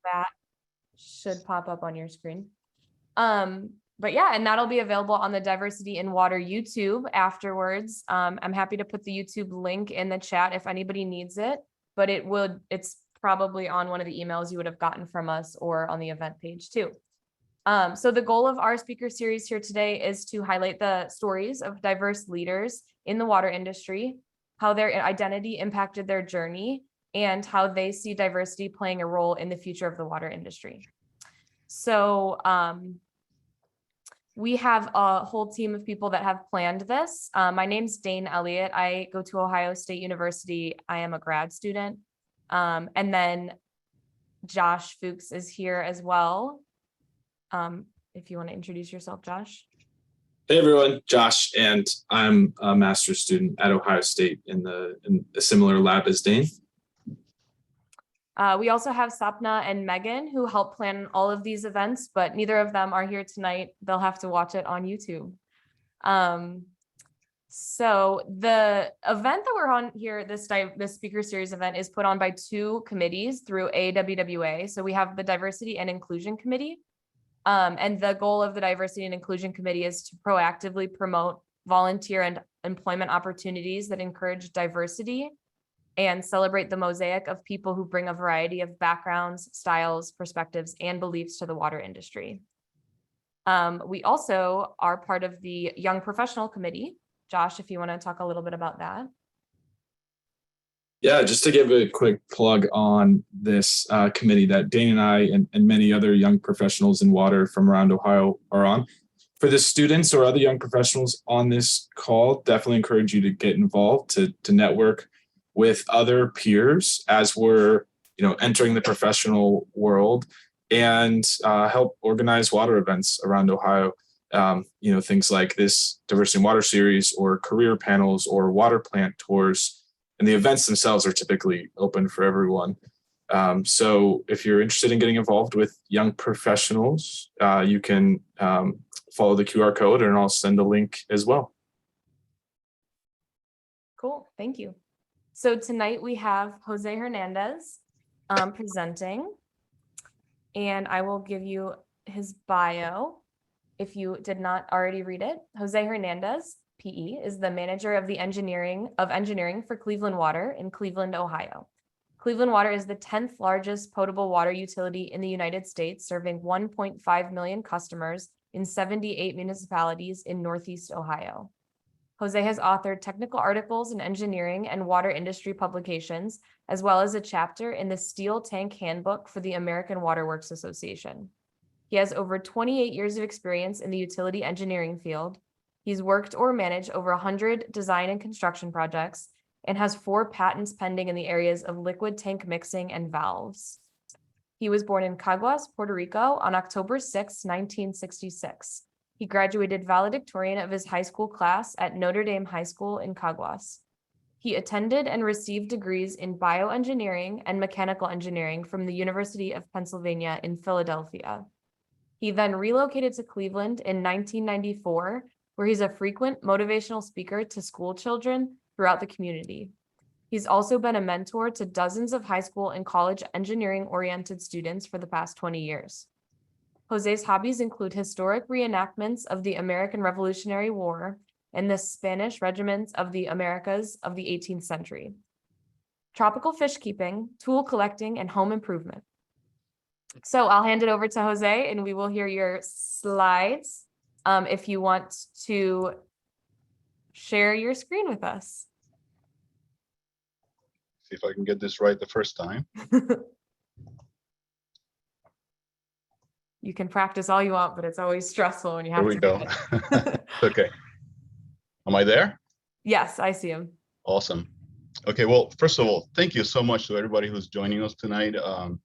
that should pop up on your screen. But yeah, and that'll be available on the Diversity in Water YouTube afterwards. I'm happy to put the YouTube link in the chat if anybody needs it, but it's probably on one of the emails you would have gotten from us or on the event page too. So the goal of our speaker series here today is to highlight the stories of diverse leaders in the water industry, how their identity impacted their journey, and how they see diversity playing a role in the future of the water industry. So we have a whole team of people that have planned this. My name's Dane Elliott. I go to Ohio State University. I am a grad student. And then Josh Fuchs is here as well. If you want to introduce yourself, Josh. Hey everyone, Josh, and I'm a master's student at Ohio State in a similar lab as Dane. We also have Sapna and Megan who help plan all of these events, but neither of them are here tonight. They'll have to watch it on YouTube. So the event that we're on here, this speaker series event, is put on by two committees through AWWA. So we have the Diversity and Inclusion Committee. And the goal of the Diversity and Inclusion Committee is to proactively promote volunteer and employment opportunities that encourage diversity and celebrate the mosaic of people who bring a variety of backgrounds, styles, perspectives, and beliefs to the water industry. We also are part of the Young Professional Committee. Josh, if you want to talk a little bit about that. Yeah, just to give a quick plug on this committee that Dane and I and many other young professionals in water from around Ohio are on. For the students or other young professionals on this call, definitely encourage you to get involved, to network with other peers as we're entering the professional world, and help organize water events around Ohio. Things like this Diversity in Water series or career panels or water plant tours. And the events themselves are typically open for everyone. So if you're interested in getting involved with young professionals, you can follow the QR code and I'll send a link as well. Cool, thank you. So tonight we have José Hernandez presenting, and I will give you his bio if you did not already read it. José Hernandez, PE, is the manager of the engineering for Cleveland Water in Cleveland, Ohio. Cleveland Water is the 10th largest potable water utility in the United States, serving 1.5 million customers in 78 municipalities in Northeast Ohio. Jose has authored technical articles in engineering and water industry publications, as well as a chapter in the Steel Tank Handbook for the American Waterworks Association. He has over 28 years of experience in the utility engineering field. He's worked or managed over 100 design and construction projects and has 4 patents pending in the areas of liquid tank mixing and valves. He was born in Caguas, Puerto Rico on October 6, 1966. He graduated valedictorian of his high school class at Notre Dame High School in Caguas. He attended and received degrees in bioengineering and mechanical engineering from the University of Pennsylvania in Philadelphia. He then relocated to Cleveland in 1994, where he's a frequent motivational speaker to school children throughout the community. He's also been a mentor to dozens of high school and college engineering-oriented students for the past 20 years. Jose's hobbies include historic reenactments of the American Revolutionary War and the Spanish regiments of the Americas of the 18th century, tropical fish keeping, tool collecting, and home improvement. So I'll hand it over to Jose and we will hear your slides if you want to share your screen with us. See if I can get this right the first time. You can practice all you want, but it's always stressful when you have to. There we go. Okay. Am I there? Yes, I see him. Awesome. Okay, well, first of all, thank you so much to everybody who's joining us tonight. I'll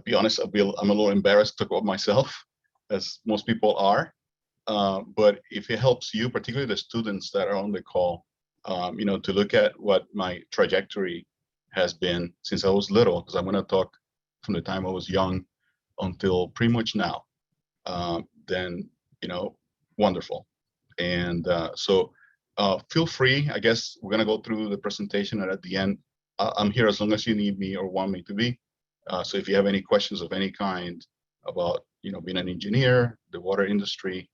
be honest, I'm a little embarrassed to talk about myself, as most people are. But if it helps you, particularly the students that are on the call, to look at what my trajectory has been since I was little, because I'm going to talk from the time I was young until pretty much now, then, wonderful. And so feel free, I guess we're going to go through the presentation, and at the end, I'm here as long as you need me or want me to be. So if you have any questions of any kind about, being an engineer, the water industry,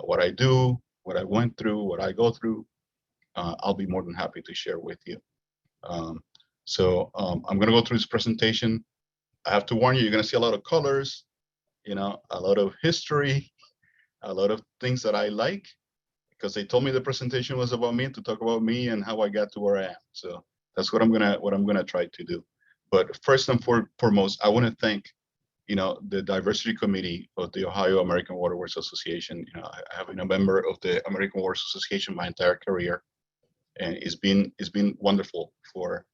what I do, what I went through, what I go through, I'll be more than happy to share with you. I'm going to go through this presentation. I have to warn you, you're going to see a lot of colors, a lot of history, a lot of things that I like, because they told me the presentation was about me, to talk about me and how I got to where I am. So that's what I'm gonna try to do. But first and foremost, I want to thank, the diversity committee of the Ohio American Waterworks Association. I have been a member of the American Waterworks Association my entire career, and it's been wonderful for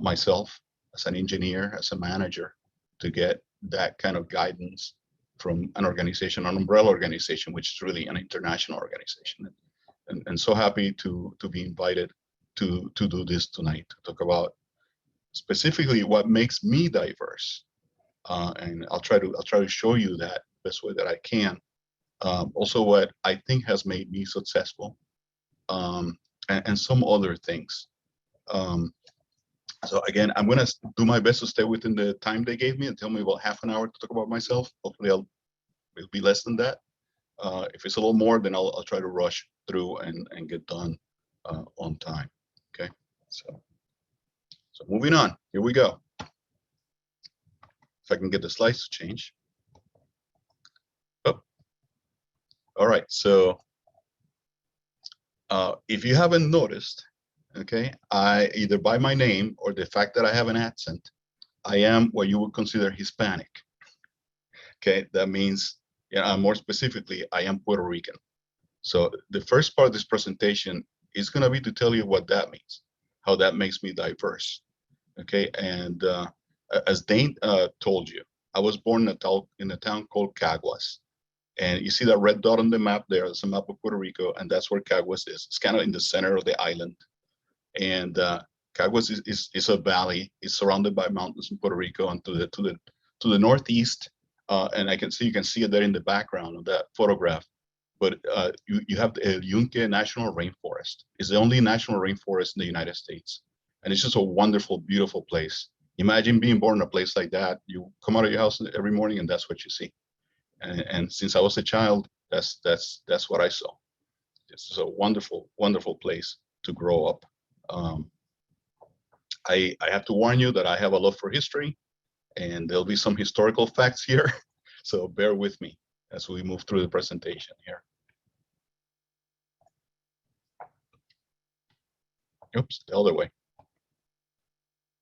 myself as an engineer, as a manager, to get that kind of guidance from an organization, an umbrella organization, which is really an international organization. And so happy to be invited to do this tonight, to talk about specifically what makes me diverse. And I'll try to show you that best way that I can. Also, what I think has made me successful, and some other things. So again, I'm going to do my best to stay within the time they gave me, and tell me about half an hour to talk about myself. Hopefully it'll be less than that. If it's a little more, then I'll try to rush through and get done on time. Okay, so moving on, here we go. If I can get the slides to change. Oh, all right. So if you haven't noticed, okay, I either by my name or the fact that I have an accent, I am what you would consider Hispanic. Okay, that means, more specifically, I am Puerto Rican. So the first part of this presentation is going to be to tell you what that means, how that makes me diverse. Okay, and as Dane told you, I was born in a town called Caguas. And you see that red dot on the map there, that's a map of Puerto Rico, and that's where Caguas is. It's kind of in the center of the island. And Caguas is a valley. It's surrounded by mountains in Puerto Rico, and to the northeast, and you can see it there in the background of that photograph. But you have the Yunque National Rainforest. It's the only national rainforest in the United States, and it's just a wonderful, beautiful place. Imagine being born in a place like that. You come out of your house every morning, and that's what you see. And since I was a child, that's what I saw. This is a wonderful, wonderful place to grow up. I have to warn you that I have a love for history, and there'll be some historical facts here, so bear with me as we move through the presentation here. Oops, the other way.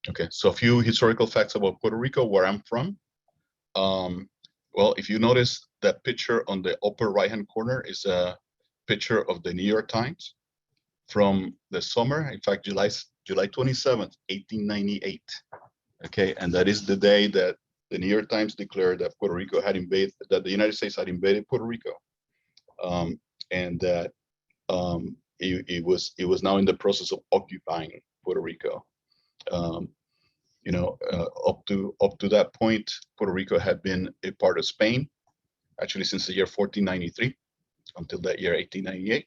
Okay, so a few historical facts about Puerto Rico, where I'm from. Well, if you notice, that picture on the upper right-hand corner is a picture of the New York Times from the summer, in fact, July 27th, 1898. Okay, and that is the day that the New York Times declared that Puerto Rico had invaded, that the United States had invaded Puerto Rico, and that it was now in the process of occupying Puerto Rico. Up to that point, Puerto Rico had been a part of Spain, actually since the year 1493 until that year 1898.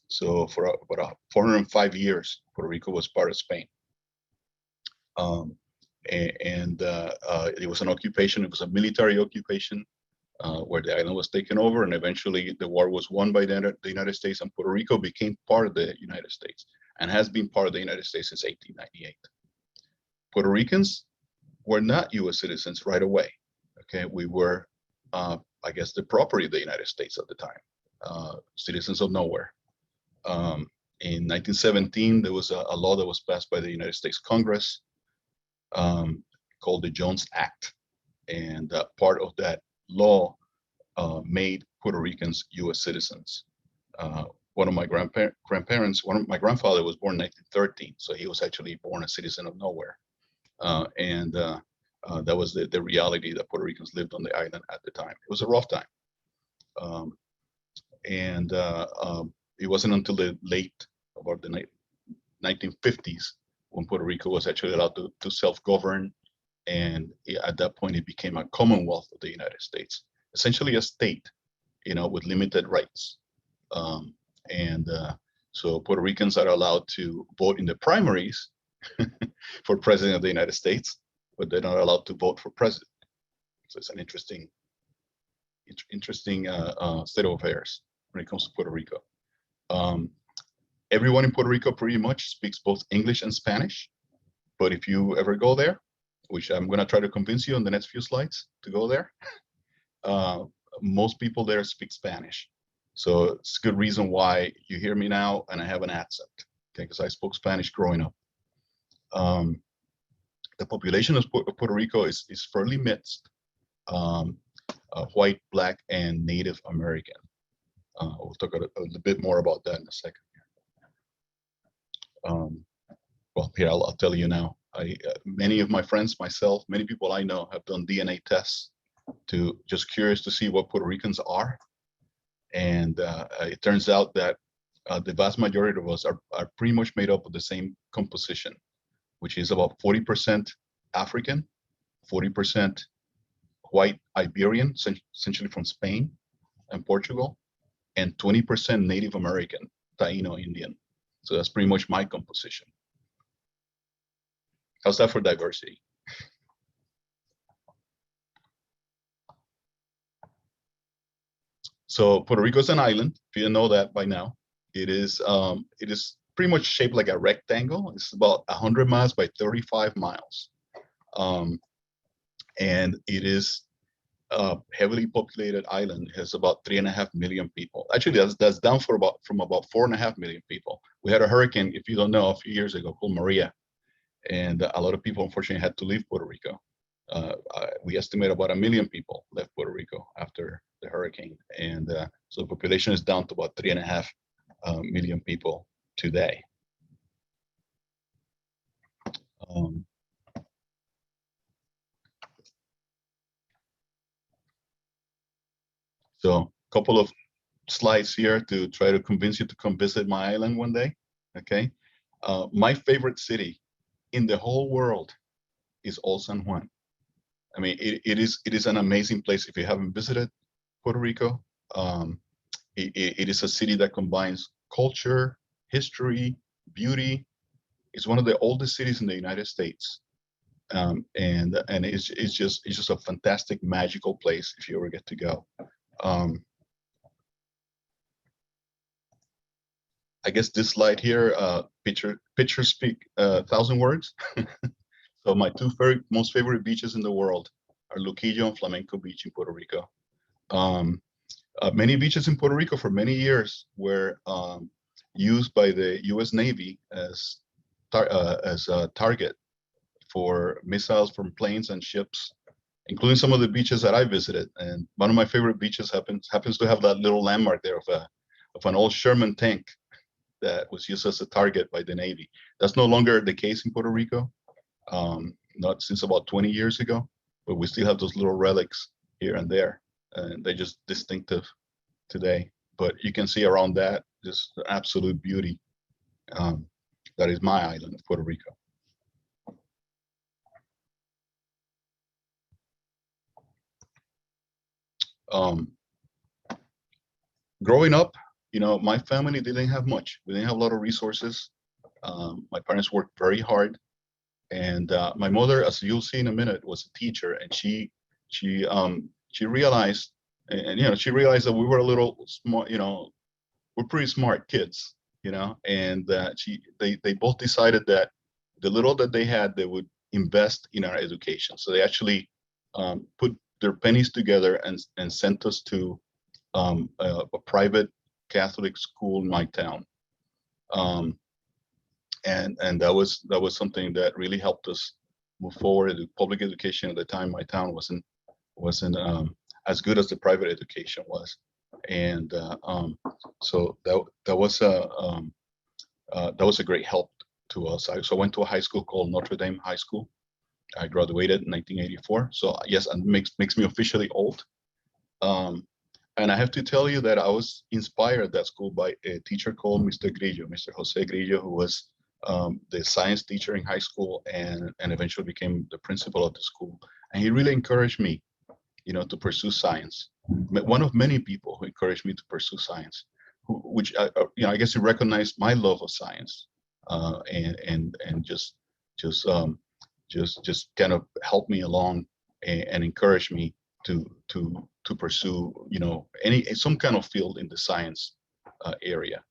So for about 405 years, Puerto Rico was part of Spain. It was an occupation. It was a military occupation where the island was taken over, and eventually the war was won by the United States, and Puerto Rico became part of the United States and has been part of the United States since 1898. Puerto Ricans were not U.S. citizens right away. Okay, we were, I guess, the property of the United States at the time, citizens of nowhere. In 1917, there was a law that was passed by the United States Congress called the Jones Act, and part of that law made Puerto Ricans U.S. citizens. One of my grandparents, my grandfather was born in 1913, so he was actually born a citizen of nowhere. That was the reality that Puerto Ricans lived on the island at the time. It was a rough time. It wasn't until the about the 1950s when Puerto Rico was actually allowed to self-govern. And at that point, it became a commonwealth of the United States, essentially a state, with limited rights. So Puerto Ricans are allowed to vote in the primaries for president of the United States, but they're not allowed to vote for president. So it's an interesting state of affairs when it comes to Puerto Rico. Everyone in Puerto Rico pretty much speaks both English and Spanish. But if you ever go there, which I'm going to try to convince you on the next few slides to go there, most people there speak Spanish. So it's a good reason why you hear me now and I have an accent, okay, because I spoke Spanish growing up. The population of Puerto Rico is fairly mixed, white, black, and Native American. We'll talk a little bit more about that in a second. Well, here, I'll tell you now. Many of my friends, myself, many people I know have done DNA tests to just curious to see what Puerto Ricans are. And it turns out that the vast majority of us are pretty much made up of the same composition, which is about 40% African, 40% white Iberian, essentially from Spain and Portugal, and 20% Native American, Taino Indian. So that's pretty much my composition. How's that for diversity? So Puerto Rico is an island. If you didn't know that by now, it is pretty much shaped like a rectangle. It's about 100 miles by 35 miles, and it is a heavily populated island. It has about 3.5 million people. Actually, that's down from about 4.5 million people. We had a hurricane, if you don't know, a few years ago called Maria, and a lot of people unfortunately had to leave Puerto Rico. We estimate about 1 million people left Puerto Rico after the hurricane, and so the population is down to about 3.5 million people today. So a couple of slides here to try to convince you to come visit my island one day. Okay, my favorite city in the whole world is Old San Juan. I mean, it is an amazing place. If you haven't visited Puerto Rico, it is a city that combines culture, history, beauty. It's one of the oldest cities in the United States, and it's just a fantastic, magical place if you ever get to go. I guess this slide here, pictures speak 1,000 words. So my two most favorite beaches in the world are Luquillo and Flamenco Beach in Puerto Rico. Many beaches in Puerto Rico for many years were used by the U.S. Navy as a target for missiles from planes and ships, including some of the beaches that I visited. And one of my favorite beaches happens to have that little landmark there of an old Sherman tank that was used as a target by the Navy. That's no longer the case in Puerto Rico, not since about 20 years ago, but we still have those little relics here and there, and they're just distinctive today. But you can see around that just the absolute beauty. That is my island of Puerto Rico. Growing up, my family didn't have much. We didn't have a lot of resources. My parents worked very hard, and my mother, as you'll see in a minute, was a teacher, and she realized, she realized that we were a little smart. We're pretty smart kids, and they both decided that the little that they had, they would invest in our education. So they actually put their pennies together and sent us to a private Catholic school in my town, and that was something that really helped us move forward. The public education at the time, my town wasn't as good as the private education was, and so that was a great help to us. So I went to a high school called Notre Dame High School. I graduated in 1984. So yes, it makes me officially old. And I have to tell you that I was inspired at that school by a teacher called Mr. Grillo, Mr. José Grillo, who was the science teacher in high school and eventually became the principal of the school. And he really encouraged me, to pursue science. One of many people who encouraged me to pursue science, which I guess he recognized my love of science, and just just kind of helped me along and encouraged me to pursue, you know, some kind of field in the science area.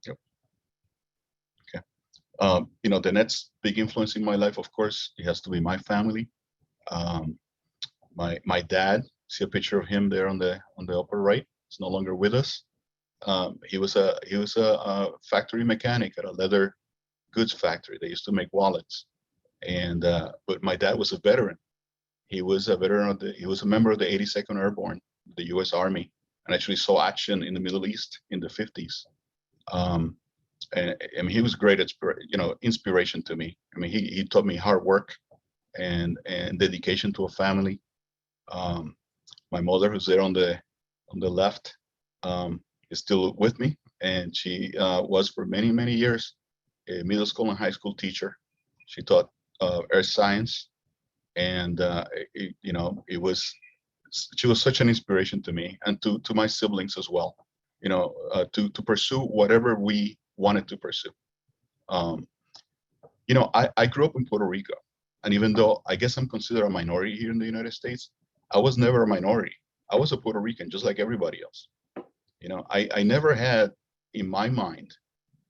Yep. Okay. You know, the next big influence in my life, of course, it has to be my family. My dad. See a picture of him there on the upper right. He's no longer with us. He was a factory mechanic at a leather goods factory. They used to make wallets, and but my dad was a veteran. He was a veteran he was a member of the 82nd Airborne, the U.S. Army, and actually saw action in the Middle East in the 50s. And I mean, he was great, you know, inspiration to me. I mean, he taught me hard work and dedication to a family. My mother, who's there on the left, is still with me, and she was for many years a middle school and high school teacher. She taught earth science, and you know, she was such an inspiration to me and to my siblings as well. You know, to pursue whatever we wanted to pursue. You know, I grew up in Puerto Rico, and even though I guess I'm considered a minority here in the United States, I was never a minority. I was a Puerto Rican just like everybody else. You know, I never had in my mind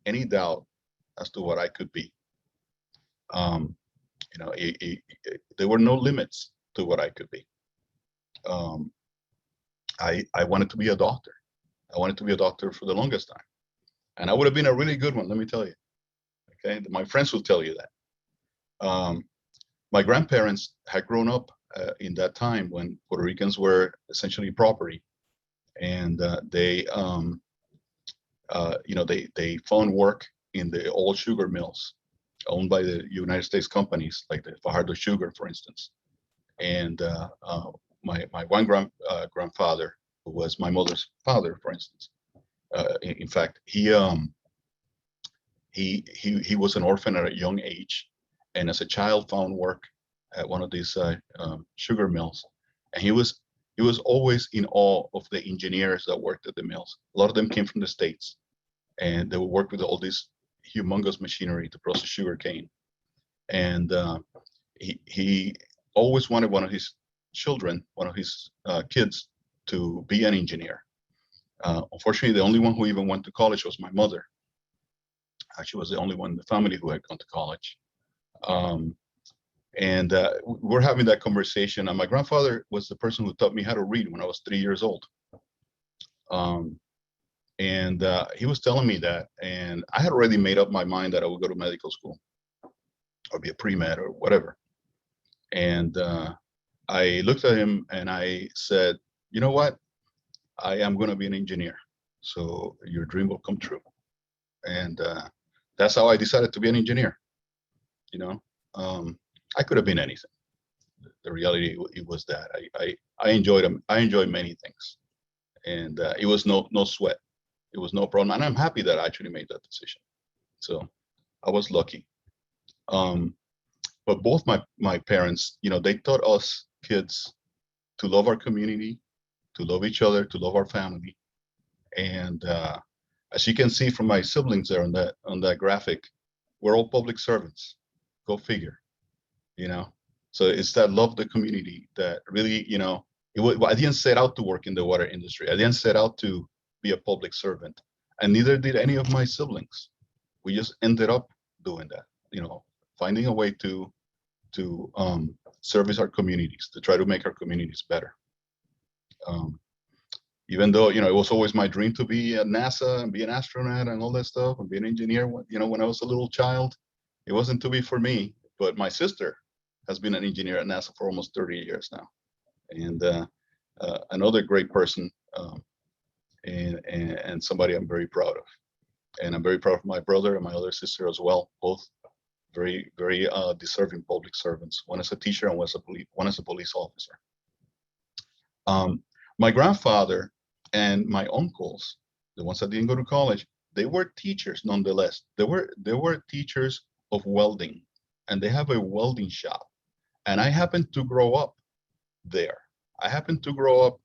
any doubt as to what I could be. You know, there were no limits to what I could be. I wanted to be a doctor. I wanted to be a doctor for the longest time, and I would have been a really good one, let me tell you. Okay, my friends will tell you that. My grandparents had grown up in that time when Puerto Ricans were essentially property, and they, you know, they found work in the old sugar mills owned by the United States companies, like the Fajardo Sugar, for instance. And my one grandfather, who was my mother's father, for instance, in fact, he was an orphan at a young age, and as a child found work at one of these sugar mills, and he was always in awe of the engineers that worked at the mills. A lot of them came from the States, and they would work with all this humongous machinery to process sugar cane. And he always wanted one of his children, one of his kids, to be an engineer. Unfortunately, the only one who even went to college was my mother. She was the only one in the family who had gone to college. And we're having that conversation. And my grandfather was the person who taught me how to read when I was 3 years old. And he was telling me that, and I had already made up my mind that I would go to medical school or be a pre-med or whatever. And I looked at him and I said, you know what? I am going to be an engineer. So your dream will come true. And that's how I decided to be an engineer. You know, I could have been anything. The reality, it was that I enjoyed them. I enjoyed many things, and it was no sweat. It was no problem, and I'm happy that I actually made that decision. So I was lucky. But both my parents, you know, they taught us kids to love our community, to love each other, to love our family, and as you can see from my siblings there on that graphic, we're all public servants. Go figure, you know. So it's that love the community that really, you know, I didn't set out to work in the water industry. I didn't set out to be a public servant, and neither did any of my siblings. We just ended up doing that, you know, finding a way to service our communities, to try to make our communities better. Even though, you know, it was always my dream to be at NASA and be an astronaut and all that stuff and be an engineer. You know, when I was a little child, it wasn't to be for me. But my sister has been an engineer at NASA for almost 30 years now, and another great person, and somebody I'm very proud of. And I'm very proud of my brother and my other sister as well. Both very deserving public servants. One as a teacher and one as a police officer. My grandfather and my uncles, the ones that didn't go to college, they were teachers nonetheless. They were teachers of welding, and they have a welding shop. And I happened to grow up there. I happened to grow up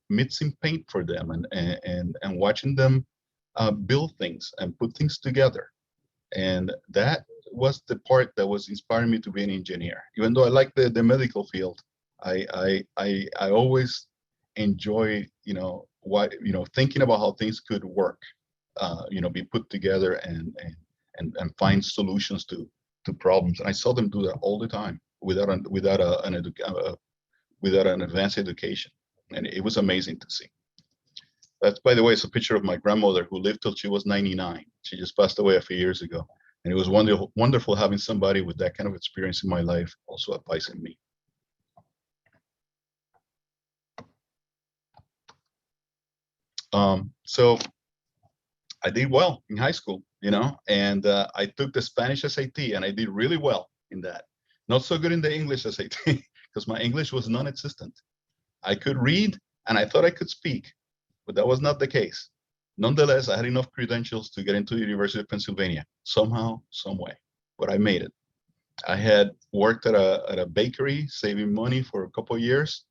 mixing paint for them and watching them build things and put things together. And that was the part that was inspiring me to be an engineer. Even though I like the medical field, I always enjoy, thinking about how things could work, be put together and find solutions to problems. And I saw them do that all the time without an advanced education, and it was amazing to see. That's, by the way, it's a picture of my grandmother who lived till she was 99. She just passed away a few years ago, and it was wonderful having somebody with that kind of experience in my life also advising me. So I did well in high school, and I took the Spanish SAT, and I did really well in that. Not so good in the English SAT because my English was non-existent. I could read and I thought I could speak, but that was not the case. Nonetheless, I had enough credentials to get into the University of Pennsylvania somehow, some way, but I made it. I had worked at a bakery, saving money for a couple of years,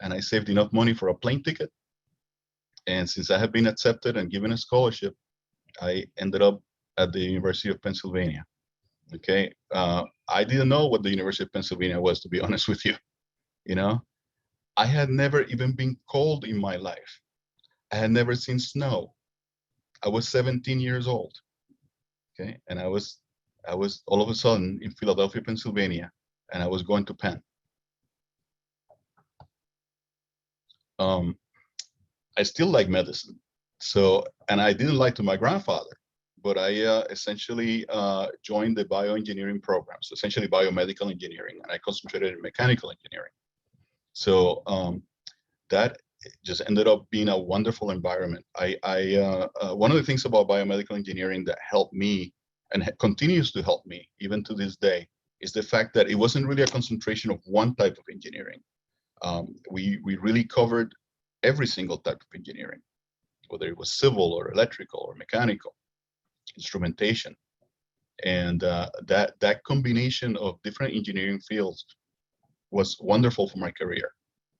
and I saved enough money for a plane ticket. And since I had been accepted and given a scholarship, I ended up at the University of Pennsylvania. Okay, I didn't know what the University of Pennsylvania was, to be honest with you. I had never even been cold in my life. I had never seen snow. I was 17 years old. Okay, and I was all of a sudden in Philadelphia, Pennsylvania, and I was going to Penn. I still like medicine, and I didn't like to my grandfather, but I essentially joined the bioengineering programs, essentially biomedical engineering, and I concentrated in mechanical engineering. So that just ended up being a wonderful environment. One of the things about biomedical engineering that helped me and continues to help me even to this day is the fact that it wasn't really a concentration of one type of engineering. We really covered every single type of engineering, whether it was civil or electrical or mechanical, instrumentation. And that combination of different engineering fields was wonderful for my career,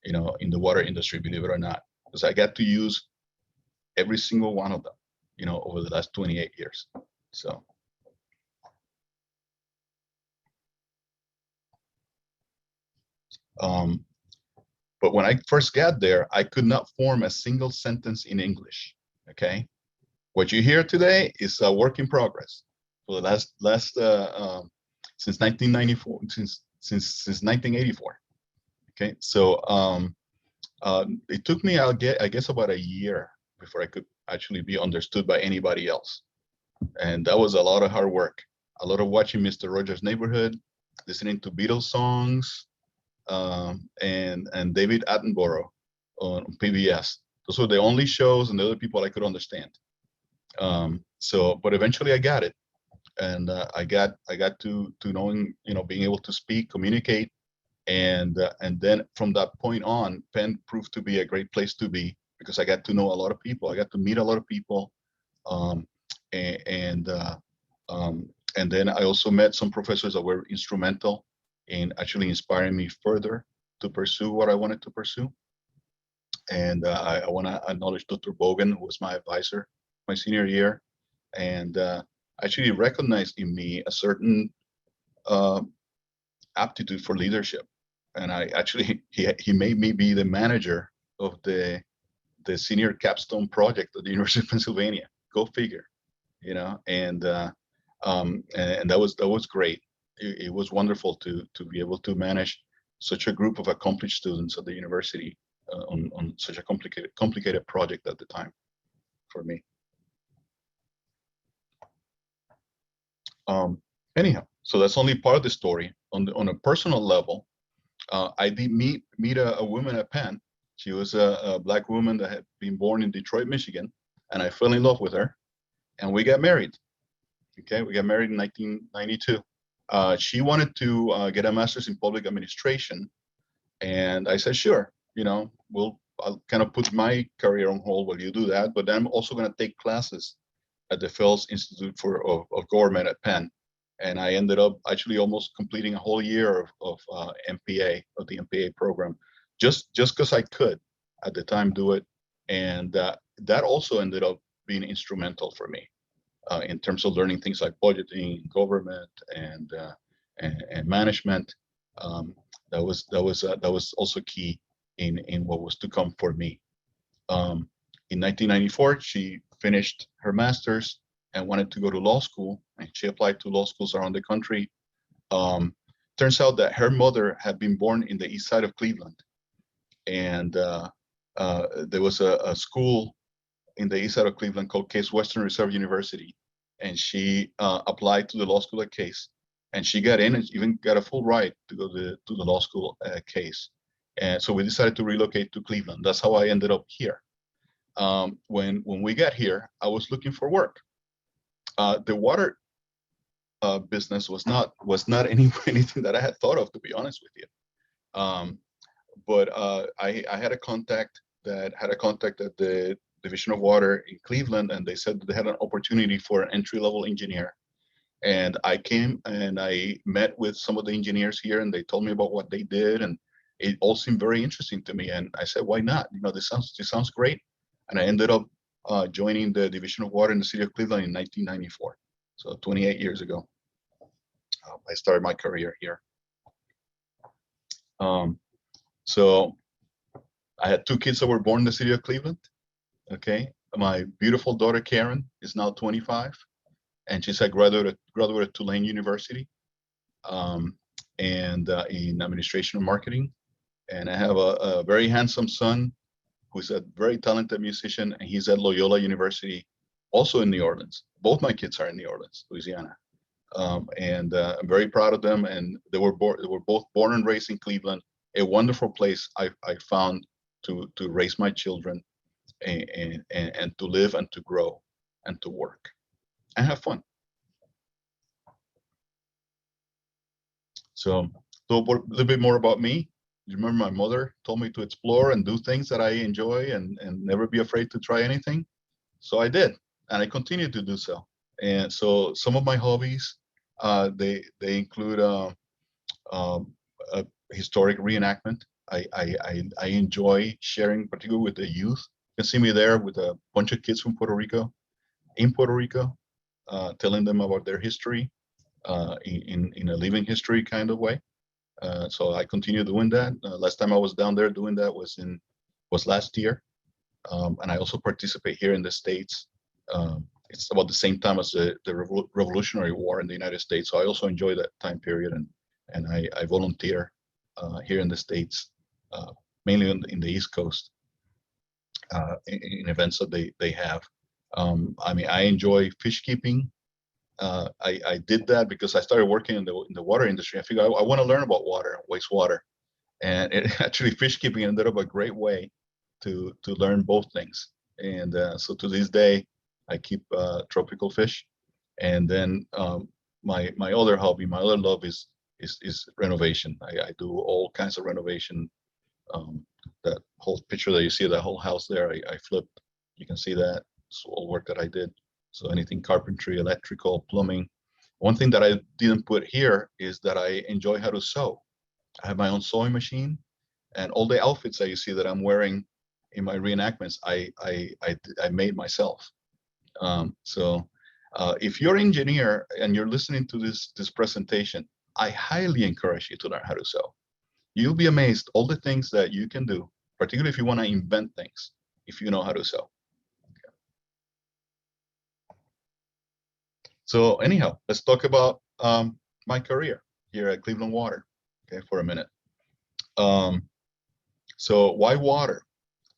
in the water industry, believe it or not, because I got to use every single one of them, over the last 28 years. So. But when I first got there, I could not form a single sentence in English. Okay, what you hear today is a work in progress for the last since 1994, since 1984. Okay, so it took me, I guess, about a year before I could actually be understood by anybody else, and that was a lot of hard work, a lot of watching Mr. Rogers' Neighborhood, listening to Beatles songs. And David Attenborough on PBS. Those were the only shows and the other people I could understand. But eventually I got it, and I got to knowing, being able to speak, communicate, and then from that point on, Penn proved to be a great place to be because I got to know a lot of people. I got to meet a lot of people, and then I also met some professors that were instrumental in actually inspiring me further to pursue what I wanted to pursue. And I want to acknowledge Dr. Bogan, who was my advisor my senior year, and actually recognized in me a certain aptitude for leadership. And he made me be the manager of the senior capstone project at the University of Pennsylvania. Go figure, and that was great. It was wonderful to be able to manage such a group of accomplished students at the university on such a complicated project at the time for me. Anyhow, so that's only part of the story. On a personal level, I did meet a woman at Penn. She was a Black woman that had been born in Detroit, Michigan, and I fell in love with her, and we got married. Okay, we got married in 1992. She wanted to get a master's in public administration, and I said, sure, I'll kind of put my career on hold while you do that, but then I'm also going to take classes at the Phelps Institute of Government at Penn, and I ended up actually almost completing a whole year of MPA, of the MPA program, just because I could. at the time do it. And that also ended up being instrumental for me in terms of learning things like budgeting, government, and management. That was also key in what was to come for me. In 1994, she finished her master's and wanted to go to law school, and she applied to law schools around the country. Turns out that her mother had been born in the east side of Cleveland, and there was a school in the east side of Cleveland called Case Western Reserve University, and she applied to the law school at Case, and she got in and even got a full ride to go to the law school at Case. And so we decided to relocate to Cleveland. That's how I ended up here. When we got here, I was looking for work. The water business was not anything that I had thought of, to be honest with you. But I had a contact at the Division of Water in Cleveland, and they said that they had an opportunity for an entry-level engineer. And I came and I met with some of the engineers here, and they told me about what they did, and it all seemed very interesting to me. And I said, why not? You know, this sounds great. And I ended up joining the Division of Water in the city of Cleveland in 1994. So 28 years ago, I started my career here. So I had 2 kids that were born in the city of Cleveland. Okay, my beautiful daughter Karen is now 25, and she's a graduate at Tulane University, and in administration and marketing. And I have a very handsome son who's a very talented musician, and he's at Loyola University, also in New Orleans. Both my kids are in New Orleans, Louisiana, and I'm very proud of them. And they were both born and raised in Cleveland, a wonderful place I found to raise my children and to live and to grow and to work and have fun. So a little bit more about me. You remember my mother told me to explore and do things that I enjoy and never be afraid to try anything. So I did, and I continue to do so. And so some of my hobbies, they include a historic reenactment. I enjoy sharing, particularly with the youth. You can see me there with a bunch of kids from Puerto Rico, telling them about their history in a living history kind of way. So I continue doing that. Last time I was down there doing that was last year, and I also participate here in the States. It's about the same time as the Revolutionary War in the United States, so I also enjoy that time period, and I volunteer here in the States, mainly in the East Coast, in events that they have. I mean, I enjoy fish keeping. I did that because I started working in the water industry. I figured I want to learn about water, wastewater, and actually fish keeping ended up a great way to learn both things. And so to this day, I keep tropical fish. And then my other hobby, my other love is renovation. I do all kinds of renovation. That whole picture that you see, that whole house there, I flipped. You can see that. It's all work that I did. So anything carpentry, electrical, plumbing. One thing that I didn't put here is that I enjoy how to sew. I have my own sewing machine, and all the outfits that you see that I'm wearing in my reenactments, I made myself. So if you're an engineer and you're listening to this presentation, I highly encourage you to learn how to sew. You'll be amazed all the things that you can do, particularly if you want to invent things, if you know how to sew. So anyhow, let's talk about my career here at Cleveland Water, okay, for a minute. So why water?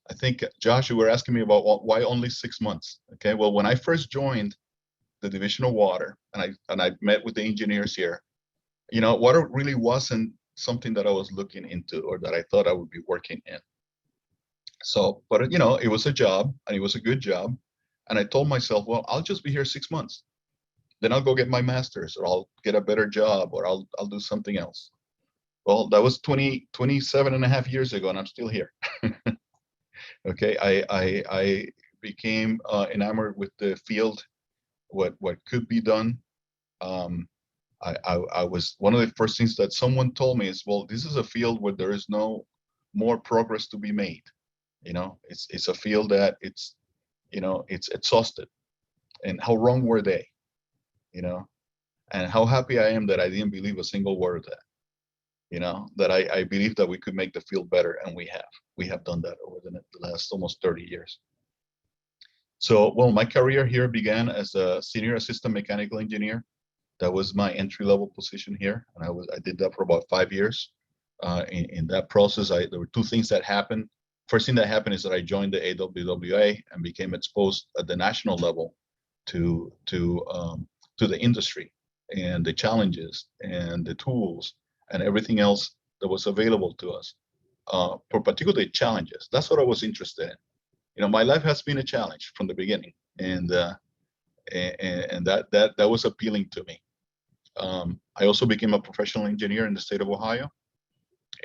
I think, Josh, you were asking me about why only 6 months. Okay, well, when I first joined the Division of Water, and I met with the engineers here, you know, water really wasn't something that I was looking into or that I thought I would be working in. So, but you know, it was a job, and it was a good job. And I told myself, well, I'll just be here 6 months. Then I'll go get my master's, or I'll get a better job, or I'll do something else. Well, that was 27 and a half years ago, and I'm still here. Okay, I became enamored with the field, what could be done. I was, one of the first things that someone told me is, well, this is a field where there is no more progress to be made. It's a field that it's exhausted. And how wrong were they? And how happy I am that I didn't believe a single word of that. That I believe that we could make the field better, and we have done that over the last almost 30 years. So, well, my career here began as a senior assistant mechanical engineer. That was my entry-level position here, and I did that for about 5 years. In that process, there were two things that happened. First thing that happened is that I joined the AWWA and became exposed at the national level to the industry and the challenges and the tools and everything else that was available to us. For particularly challenges, that's what I was interested in. My life has been a challenge from the beginning, and that was appealing to me. I also became a professional engineer in the state of Ohio,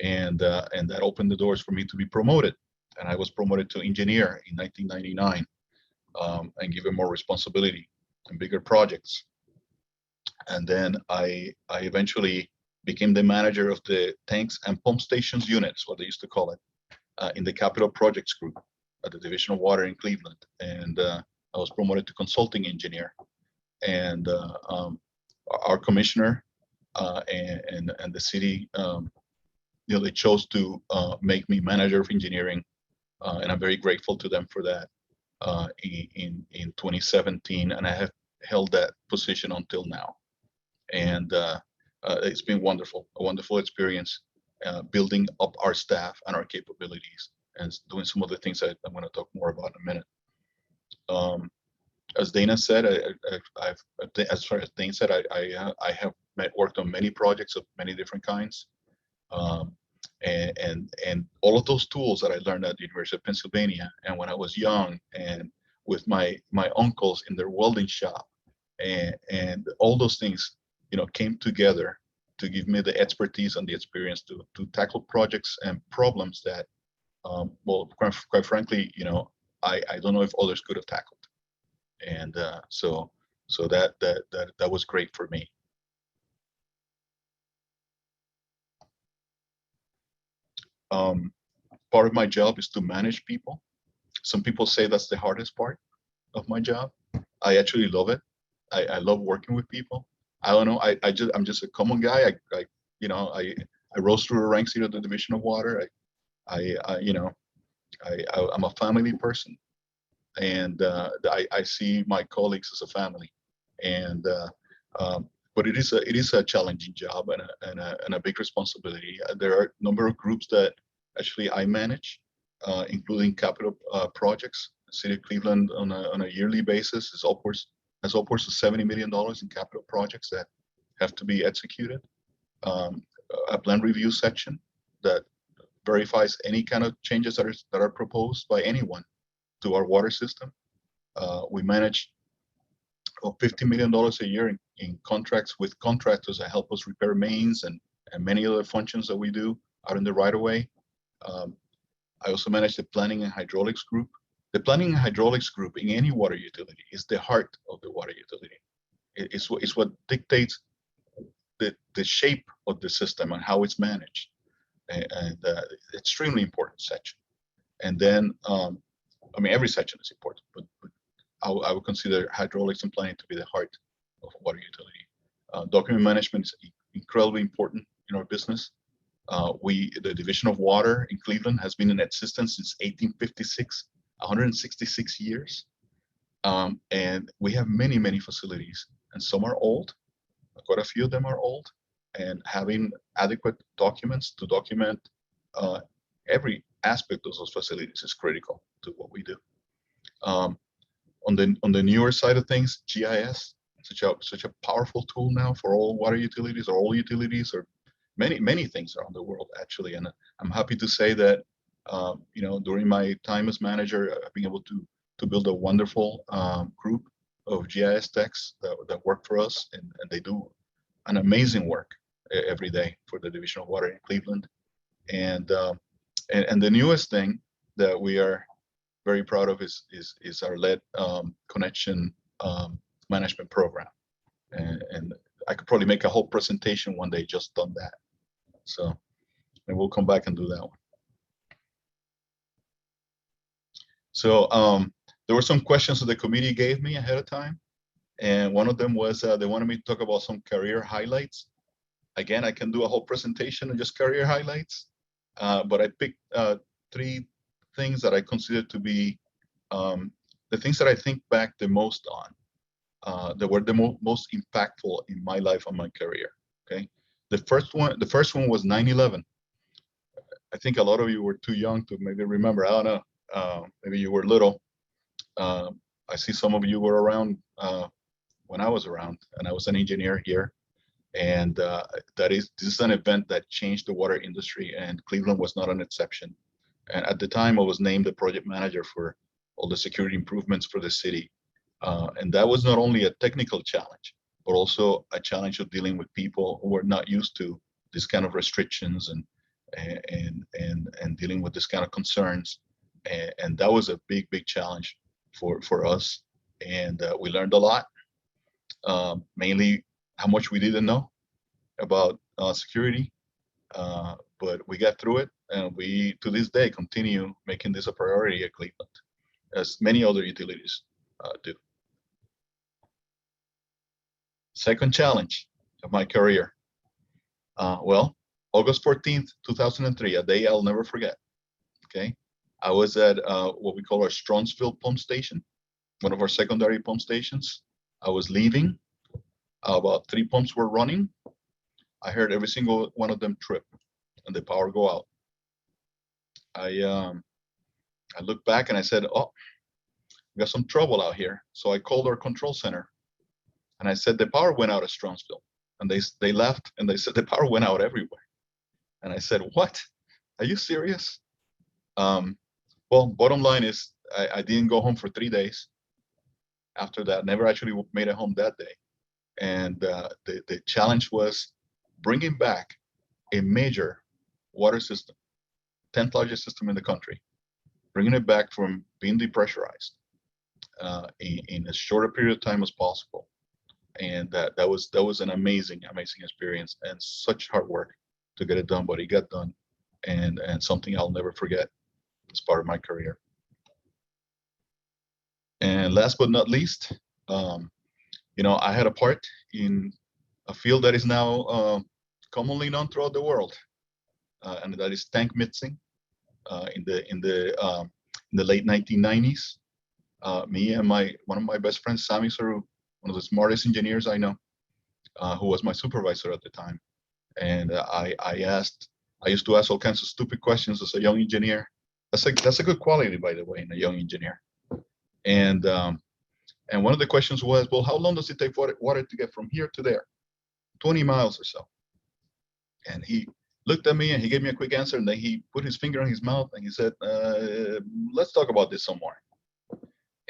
and that opened the doors for me to be promoted. And I was promoted to engineer in 1999, and given more responsibility and bigger projects. And then I eventually became the manager of the tanks and pump stations units, what they used to call it, in the Capital Projects Group at the Division of Water in Cleveland. And I was promoted to consulting engineer. And our commissioner and the city, they chose to make me manager of engineering, and I'm very grateful to them for that in 2017, and I have held that position until now. And it's been wonderful, a wonderful experience, building up our staff and our capabilities, and doing some of the things I'm going to talk more about in a minute. As Dana said, as far as Dana said, I have worked on many projects of many different kinds, and all of those tools that I learned at the University of Pennsylvania, and when I was young, and with my uncles in their welding shop, and all those things, came together to give me the expertise and the experience to tackle projects and problems that, well, quite frankly, I don't know if others could have tackled. And so that was great for me. Part of my job is to manage people. Some people say that's the hardest part of my job. I actually love it. I love working with people. I don't know. I'm just a common guy. I rose through the ranks here at the Division of Water. I'm a family person, and I see my colleagues as a family. And but it is a challenging job and a big responsibility. There are a number of groups that actually I manage, including capital projects. The City of Cleveland on a yearly basis has upwards of $70 million in capital projects that have to be executed. A plan review section that verifies any kind of changes that are proposed by anyone to our water system. We manage $50 million a year in contracts with contractors that help us repair mains and many other functions that we do out in the right of way. I also manage the planning and hydraulics group. The planning and hydraulics group in any water utility is the heart of the water utility. It's what dictates the shape of the system and how it's managed, and extremely important section. And then, every section is important, but I would consider hydraulics and planning to be the heart of water utility. Document management is incredibly important in our business. The Division of Water in Cleveland has been in existence since 1856, 166 years. And we have many, many facilities, and some are old. Quite a few of them are old, and having adequate documents to document every aspect of those facilities is critical to what we do. On the newer side of things, GIS, such a powerful tool now for all water utilities, or all utilities, or many things around the world, actually. And I'm happy to say that during my time as manager, I've been able to build a wonderful group of GIS techs that work for us, and they do an amazing work every day for the Division of Water in Cleveland. And the newest thing that we are very proud of is our lead connection management program. And I could probably make a whole presentation one day just on that. So, and we'll come back and do that one. So there were some questions that the committee gave me ahead of time. And one of them was they wanted me to talk about some career highlights. Again, I can do a whole presentation on just career highlights, but I picked 3 things that I consider to be the things that I think back the most on, that were the most impactful in my life and my career. Okay, the first one was 9/11. I think a lot of you were too young to maybe remember. I don't know. Maybe you were little. I see some of you were around when I was around, and I was an engineer here. And this is an event that changed the water industry, and Cleveland was not an exception. And at the time, I was named the project manager for all the security improvements for the city. And that was not only a technical challenge, but also a challenge of dealing with people who were not used to this kind of restrictions and dealing with this kind of concerns. And that was a big challenge for us. And we learned a lot, mainly how much we didn't know about security, but we got through it, and we, to this day, continue making this a priority at Cleveland, as many other utilities do. Second challenge of my career. Well, August 14th, 2003, a day I'll never forget. Okay, I was at what we call our Strongsville pump station, one of our secondary pump stations. I was leaving. About 3 pumps were running. I heard every single one of them trip and the power go out. I looked back and I said, "Oh, we got some trouble out here." So I called our control center and I said, "The power went out at Strongsville." And they laughed and they said, "The power went out everywhere." And I said, "What? Are you serious?" Well, bottom line is I didn't go home for 3 days. After that, never actually made it home that day. And the challenge was bringing back a major water system, 10th largest system in the country, bringing it back from being depressurized in as short a period of time as possible. And that was an amazing experience, and such hard work to get it done, but it got done, and something I'll never forget as part of my career. And last but not least, I had a part in a field that is now commonly known throughout the world, and that is tank mixing. In the late 1990s, me and one of my best friends, Sami Saru, one of the smartest engineers I know, who was my supervisor at the time, and I used to ask all kinds of stupid questions as a young engineer. That's a good quality, by the way, in a young engineer. And one of the questions was, well, how long does it take for water to get from here to there? 20 miles or so. And he looked at me and he gave me a quick answer, and then he put his finger in his mouth and he said, let's talk about this some more.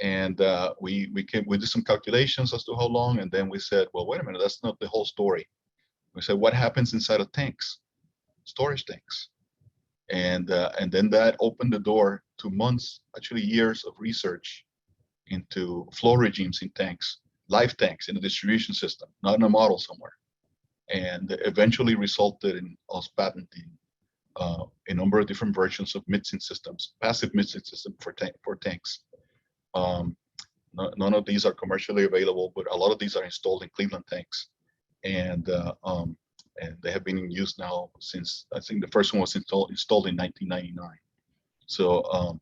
And we did some calculations as to how long, and then we said, well, wait a minute, that's not the whole story. We said, what happens inside of tanks, storage tanks? And then that opened the door to months, actually years of research into flow regimes in tanks, live tanks in a distribution system, not in a model somewhere. And eventually resulted in us patenting a number of different versions of mixing systems, passive mixing system for tanks. None of these are commercially available, but a lot of these are installed in Cleveland tanks. And they have been in use now since, I think the first one was installed in 1999. So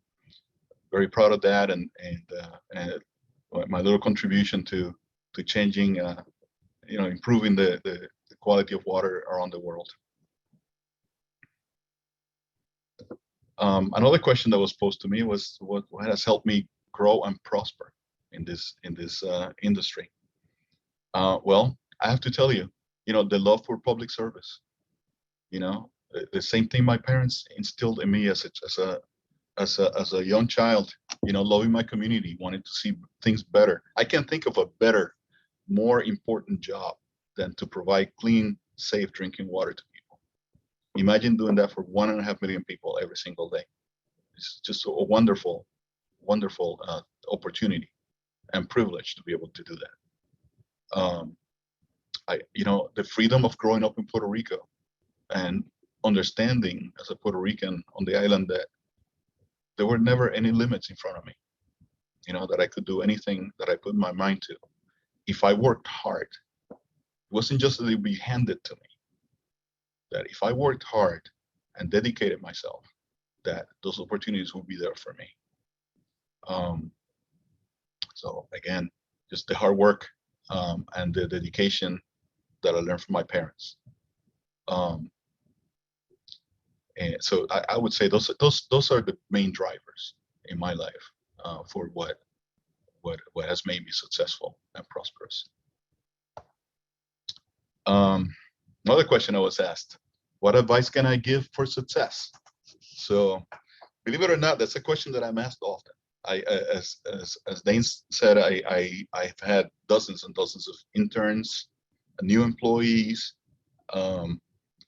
very proud of that, and my little contribution to changing, improving the quality of water around the world. Another question that was posed to me was what has helped me grow and prosper in this industry. Well, I have to tell you, the love for public service. The same thing my parents instilled in me as a young child. Loving my community, wanting to see things better. I can't think of a better, more important job than to provide clean, safe drinking water to people. Imagine doing that for 1.5 million people every single day. It's just a wonderful, wonderful opportunity and privilege to be able to do that. The freedom of growing up in Puerto Rico and understanding as a Puerto Rican on the island that there were never any limits in front of me, that I could do anything that I put my mind to. If I worked hard, it wasn't just that it would be handed to me, that if I worked hard and dedicated myself, that those opportunities would be there for me. So again, just the hard work and the dedication that I learned from my parents. And so I would say those are the main drivers in my life for what has made me successful and prosperous. Another question I was asked: what advice can I give for success? So, believe it or not, that's a question that I'm asked often. As Dane said, I've had dozens and dozens of interns, new employees,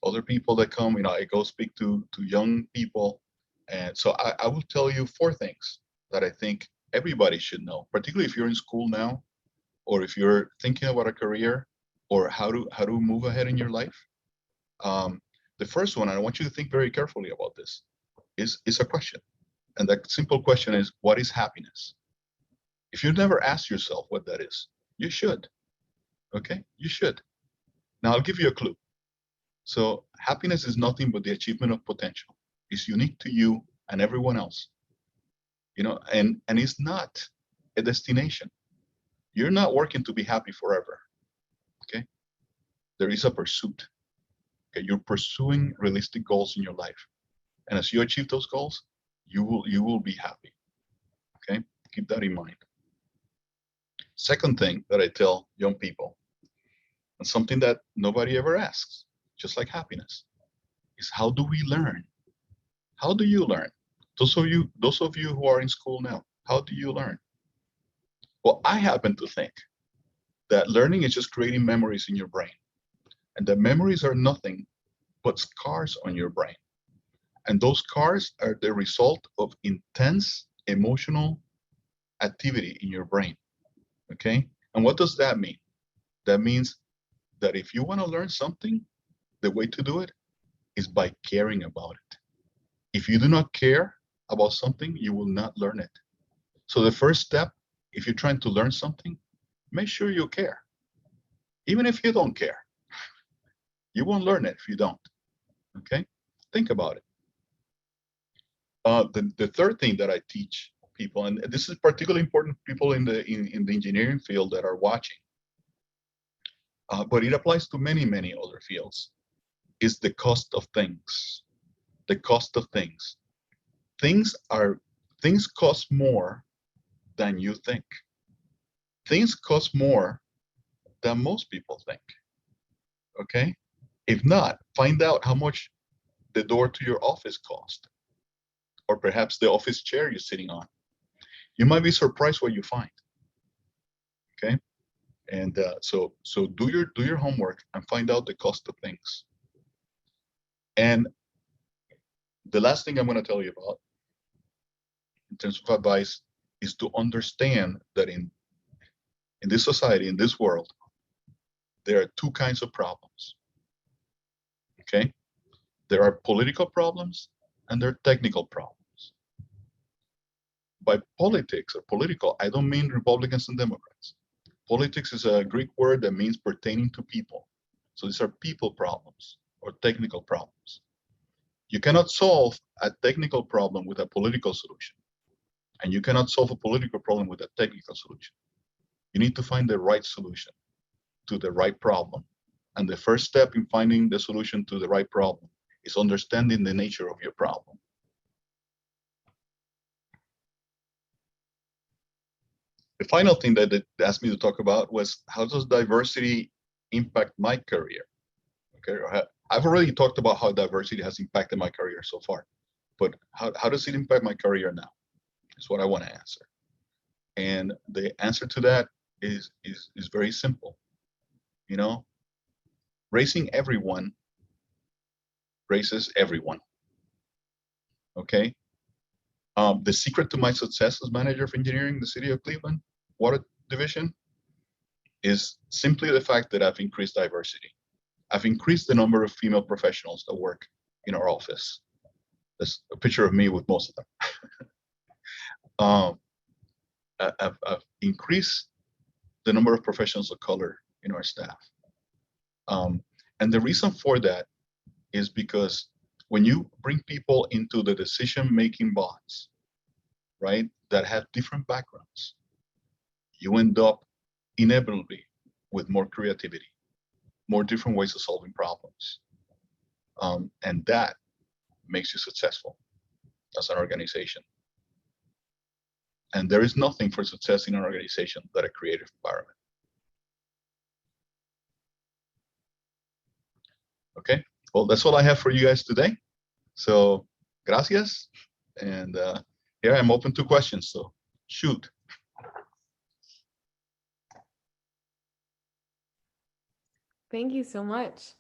other people that come. I go speak to young people, and so I will tell you 4 things that I think everybody should know, particularly if you're in school now, or if you're thinking about a career, or how to move ahead in your life. The first one, and I want you to think very carefully about this, is a question. And that simple question is, what is happiness? If you've never asked yourself what that is, you should. Okay, you should. Now I'll give you a clue. So happiness is nothing but the achievement of potential. It's unique to you and everyone else. And it's not a destination. You're not working to be happy forever. Okay, there is a pursuit. Okay, you're pursuing realistic goals in your life, and as you achieve those goals, you will be happy. Okay, keep that in mind. Second thing that I tell young people, and something that nobody ever asks, just like happiness, is how do we learn? How do you learn? Those of you who are in school now, how do you learn? Well, I happen to think that learning is just creating memories in your brain, and the memories are nothing but scars on your brain. And those scars are the result of intense emotional activity in your brain. Okay? And what does that mean? That means that if you want to learn something, the way to do it is by caring about it. If you do not care about something, you will not learn it. So the first step, if you're trying to learn something, make sure you care. Even if you don't care, you won't learn it if you don't. Okay? Think about it. The third thing that I teach people, and this is particularly important for people in the engineering field that are watching, but it applies to many other fields, is the cost of things. The cost of things. Things cost more than you think. Things cost more than most people think. Okay? If not, find out how much the door to your office cost, or perhaps the office chair you're sitting on. You might be surprised what you find. Okay, and so do your homework and find out the cost of things. And the last thing I'm going to tell you about, in terms of advice, is to understand that in this society, in this world, there are 2 kinds of problems. Okay, there are political problems and there are technical problems. By politics or political, I don't mean Republicans and Democrats. Politics is a Greek word that means pertaining to people. So these are people problems or technical problems. You cannot solve a technical problem with a political solution. And you cannot solve a political problem with a technical solution. You need to find the right solution to the right problem. And the first step in finding the solution to the right problem is understanding the nature of your problem. The final thing that they asked me to talk about was, how does diversity impact my career? Okay, I've already talked about how diversity has impacted my career so far, but how does it impact my career now? Is what I want to answer. And the answer to that is very simple. Raising everyone raises everyone. Okay. The secret to my success as manager of engineering in the city of Cleveland Water Division is simply the fact that I've increased diversity. I've increased the number of female professionals that work in our office. There's a picture of me with most of them. have increased the number of professionals of color in our staff. And the reason for that is because when you bring people into the decision-making box, right, that have different backgrounds, you end up inevitably with more creativity, more different ways of solving problems. And that makes you successful as an organization. And there is nothing for success in an organization but a creative environment. Okay, well, that's all I have for you guys today. So, gracias. And here I'm open to questions, so shoot. Thank you so much.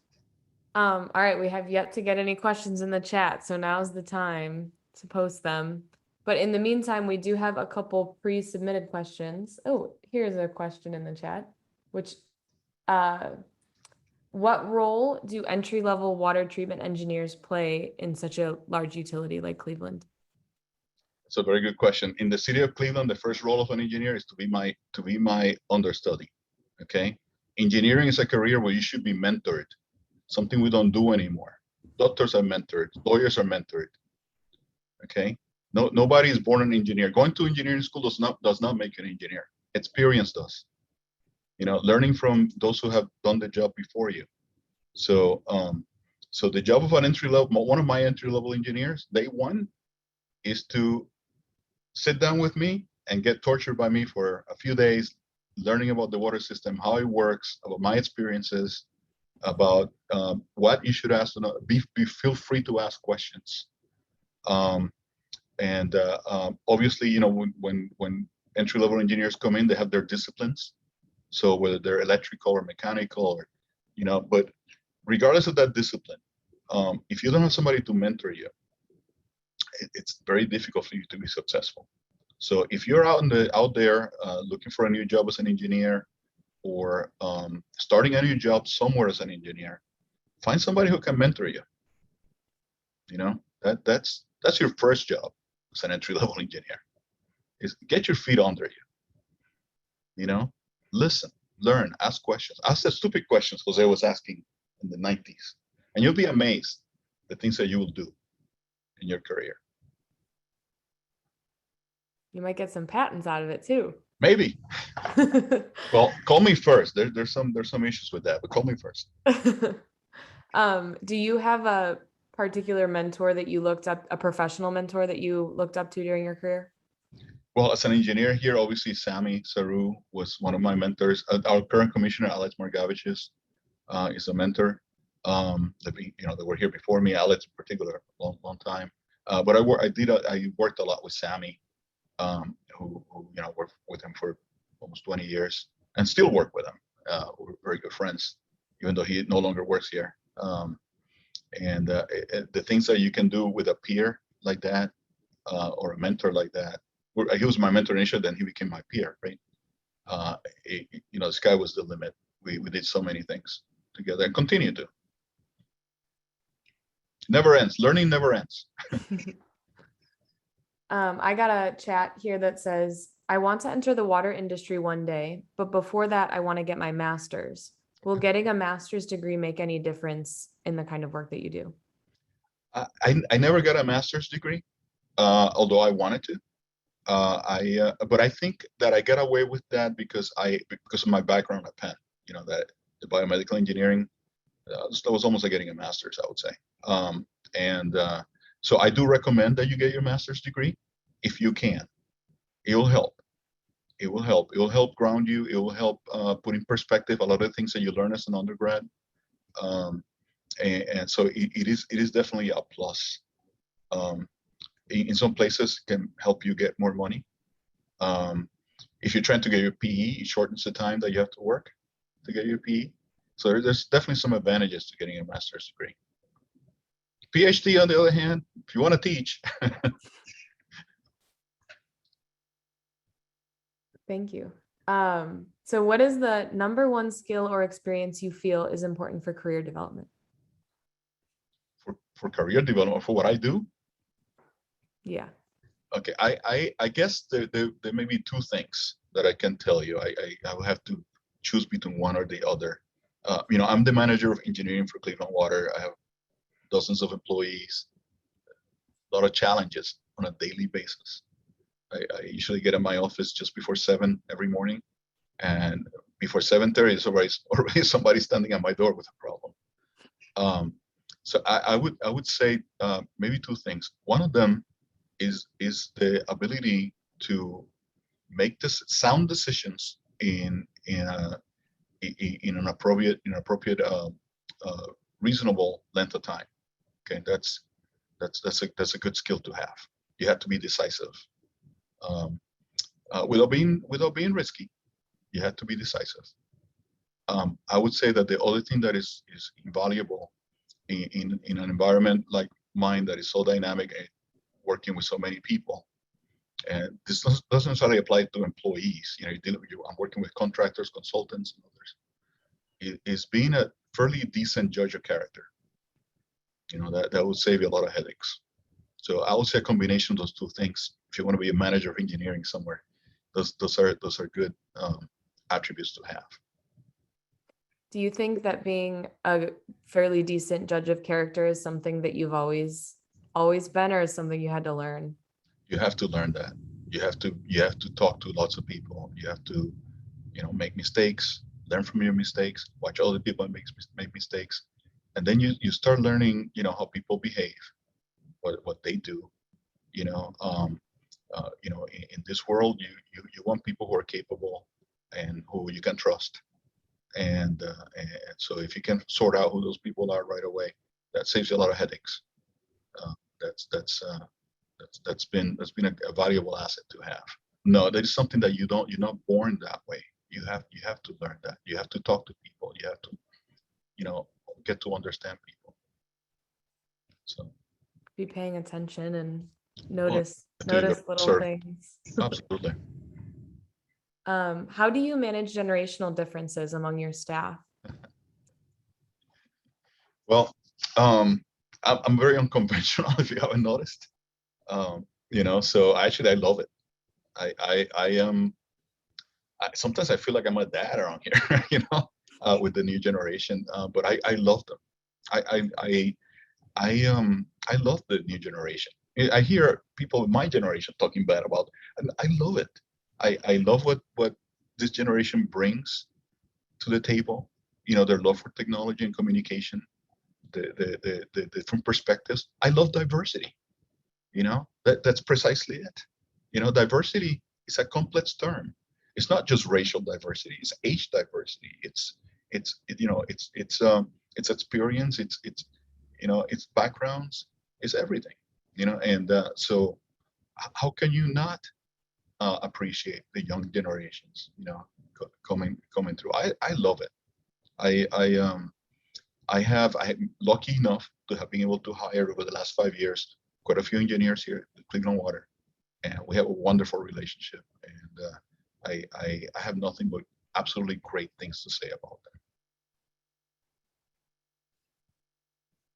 All right, we have yet to get any questions in the chat, so now's the time to post them. But in the meantime, we do have a couple pre-submitted questions. Oh, here's a question in the chat, which, what role do entry-level water treatment engineers play in such a large utility like Cleveland? It's a very good question. In the city of Cleveland, the first role of an engineer is to be my understudy. Okay, engineering is a career where you should be mentored, something we don't do anymore. Doctors are mentored, lawyers are mentored. Okay, nobody is born an engineer. Going to engineering school does not make you an engineer. Experience does. You know, learning from those who have done the job before you. So, so the job of an one of my entry-level engineers, day one, is to sit down with me and get tortured by me for a few days, learning about the water system, how it works, about my experiences, about what you should ask. Feel free to ask questions. Obviously, you know, when entry-level engineers come in, they have their disciplines. So whether they're electrical or mechanical, or, you know, but regardless of that discipline, if you don't have somebody to mentor you, it's very difficult for you to be successful. So if you're out there looking for a new job as an engineer, or starting a new job somewhere as an engineer, find somebody who can mentor you. You know, that's your first job as an entry-level engineer, is get your feet under you. You know, listen, learn, ask questions. Ask the stupid questions Jose was asking in the 90s, and you'll be amazed the things that you will do in your career. You might get some patents out of it too. Maybe. Well, call me first. There's some issues with that, but call me first. Do you have a particular mentor that you looked up, a professional mentor that you looked up to during your career? Well, as an engineer here, obviously Sammy Saru was one of my mentors. Our current commissioner, Alex Margavich, is a mentor. That were here before me. Alex, in particular, long time. But I worked a lot with Sammy, who you know, worked with him for almost 20 years, and still work with him. We're very good friends, even though he no longer works here. The things that you can do with a peer like that, or a mentor like that. He was my mentor initially, then he became my peer, right? You know, the sky was the limit. We did so many things together and continue to. Never ends. Learning never ends. I got a chat here that says, I want to enter the water industry one day, but before that, I want to get my master's. Will getting a master's degree make any difference in the kind of work that you do? I never got a master's degree, although I wanted to. But I think that I got away with that because of my background at Penn. You know, that the biomedical engineering, that was almost like getting a master's, I would say. So I do recommend that you get your master's degree if you can. It will help. It will help. It will help ground you. It will help put in perspective a lot of things that you learn as an undergrad. And so it is definitely a plus. In some places, can help you get more money. If you're trying to get your PE, it shortens the time that you have to work to get your PE. So there's definitely some advantages to getting a master's degree. PhD, on the other hand, if you want to teach. Thank you. So what is the #1 skill or experience you feel is important for career development? For career development, for what I do? Yeah. Okay, I guess there may be two things that I can tell you. I will have to choose between one or the other. I'm the manager of engineering for Cleveland Water. I have dozens of employees, a lot of challenges on a daily basis. I usually get in my office just before 7 every morning, and before 7:30, there's already somebody standing at my door with a problem. So I would say maybe two things. One of them is the ability to make this sound decisions in an appropriate reasonable length of time. Okay, that's a good skill to have. You have to be decisive without being risky. You have to be decisive. I would say that the other thing that is invaluable in an environment like mine that is so dynamic and working with so many people, and this doesn't necessarily apply to employees. I'm working with contractors, consultants, and others. Is being a fairly decent judge of character. That would save you a lot of headaches. So I would say a combination of those two things. If you want to be a manager of engineering somewhere, those are good attributes to have. Do you think that being a fairly decent judge of character is something that you've always been, or is something you had to learn? You have to learn that. You have to talk to lots of people. You have to, make mistakes, learn from your mistakes, watch other people make mistakes, and then you start learning, how people behave, what they do. In this world, you want people who are capable and who you can trust. And so if you can sort out who those people are right away, that saves you a lot of headaches. That's been a valuable asset to have. No, that is something that you're not born that way. You have to learn that. You have to talk to people. You have to, get to understand people. So Be paying attention and notice little little things. Absolutely. How do you manage generational differences among your staff? Well, I'm very unconventional, if you haven't noticed. So actually I love it. Sometimes I feel like I'm a dad around here, with the new generation. But I love them. I love the new generation. I hear people in my generation talking bad about, and I love it. I love what this generation brings to the table. Their love for technology and communication, the different perspectives. I love diversity. That's precisely it. Diversity is a complex term. It's not just racial diversity. It's age diversity. It's experience. It's backgrounds. It's everything. And so how can you not appreciate the young generations? Coming through. I love it. I'm lucky enough to have been able to hire over the last 5 years quite a few engineers here at Cleveland Water, and we have a wonderful relationship. And I have nothing but absolutely great things to say about them.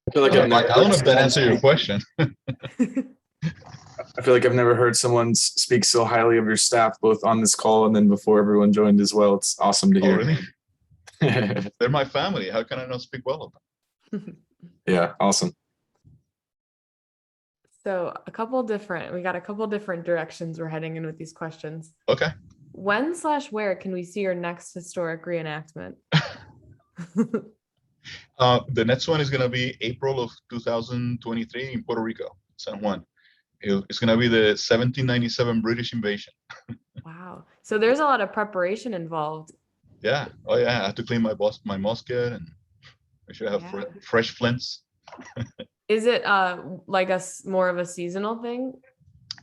I feel like I don't know if that answered your question. I feel like I've never heard someone speak so highly of your staff, both on this call and then before everyone joined as well. It's awesome to Oh, hear. really? They're my family. How can I not speak well of them? Yeah, awesome. So we got a couple different directions we're heading in with these questions. Okay. When/where can we see your next historic reenactment? The next one is going to be April of 2023 in Puerto Rico, San Juan. It's going to be the 1797 British invasion. Wow. So there's a lot of preparation involved. Yeah. Oh, yeah. I have to clean my musket, and I should have fresh flints. Is it like more of a seasonal thing?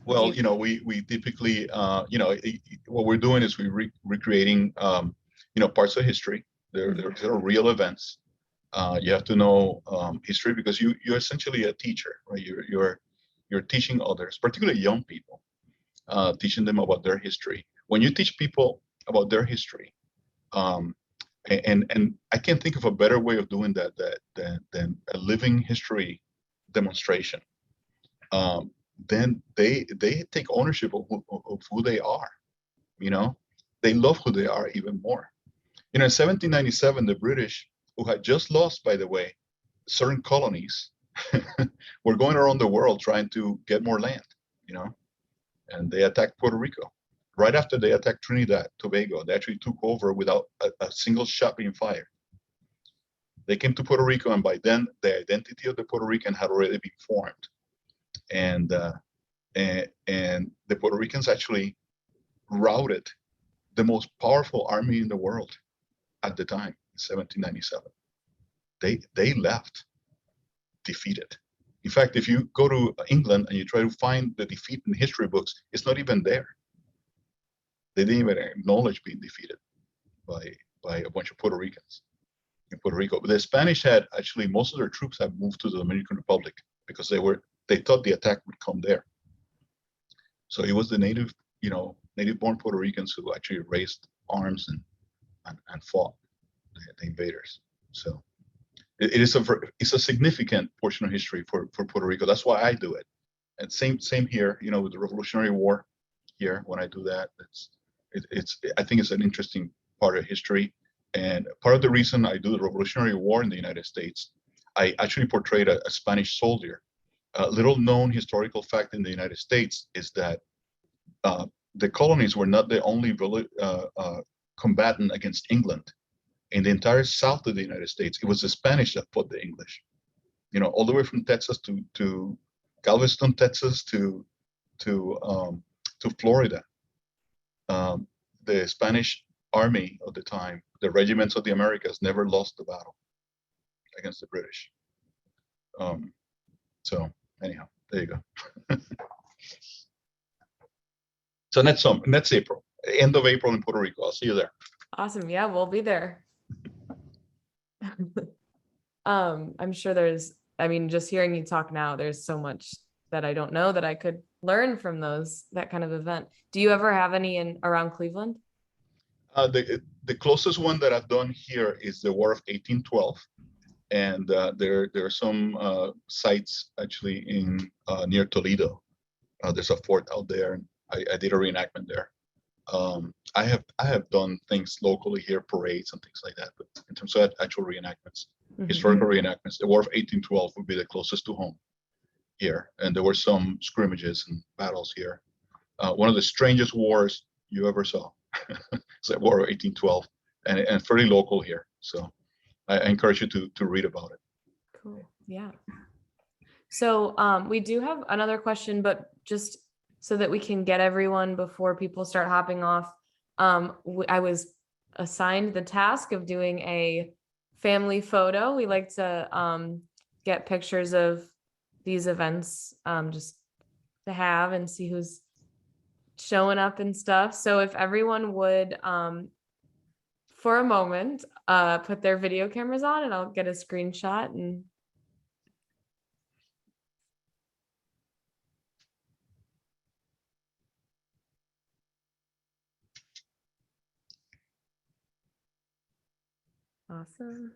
Well, we typically, what we're doing is we're recreating, parts of history. They're real events. You have to know history because you're essentially a teacher, right? You're teaching others, particularly young people, teaching them about their history. When you teach people about their history, and I can't think of a better way of doing that than a living history demonstration. then they take ownership of who they are. You know, they love who they are even more. You know, in 1797, the British, who had just lost, by the way, certain colonies, were going around the world trying to get more land, you know, and they attacked Puerto Rico. Right after they attacked Trinidad, Tobago, they actually took over without a single shot being fired. They came to Puerto Rico, and by then, the identity of the Puerto Rican had already been formed. And the Puerto Ricans actually routed the most powerful army in the world at the time, in 1797. They left defeated. In fact, if you go to England and you try to find the defeat in history books, it's not even there. They didn't even acknowledge being defeated by a bunch of Puerto Ricans in Puerto Rico. But the Spanish had actually, most of their troops had moved to the Dominican Republic because they thought the attack would come there. So it was the native-born Puerto Ricans who actually raised arms and fought the invaders. So it's a significant portion of history for Puerto Rico. That's why I do it. And same here, you know, with the Revolutionary War here, when I do that, I think it's an interesting part of history. And part of the reason I do the Revolutionary War in the United States, I actually portrayed a Spanish soldier. A little known historical fact in the United States is that the colonies were not the only combatant against England. In the entire south of the United States, it was the Spanish that fought the English. You know, all the way from Texas to Galveston, Texas, to Florida. The Spanish army of the time, the regiments of the Americas, never lost the battle against the British. So anyhow, there you go. So next April, end of April in Puerto Rico. I'll see you there. Awesome. Yeah, we'll be there. I'm sure just hearing you talk now, there's so much that I don't know that I could learn from that kind of event. Do you ever have any around Cleveland? The closest one that I've done here is the War of 1812. And there are some sites actually in near Toledo. There's a fort out there, and I did a reenactment there. I have done things locally here, parades and things like that, but in terms of actual reenactments, historical reenactments, the War of 1812 would be the closest to home here. And there were some scrimmages and battles here. One of the strangest wars you ever saw. It's the War of 1812, and fairly local here. So I encourage you to read about it. Cool. Yeah. So we do have another question, but just so that we can get everyone before people start hopping off, I was assigned the task of doing a family photo. We like to get pictures of these events just to have and see who's showing up and stuff. So if everyone would, for a moment, put their video cameras on, and I'll get a screenshot. And awesome.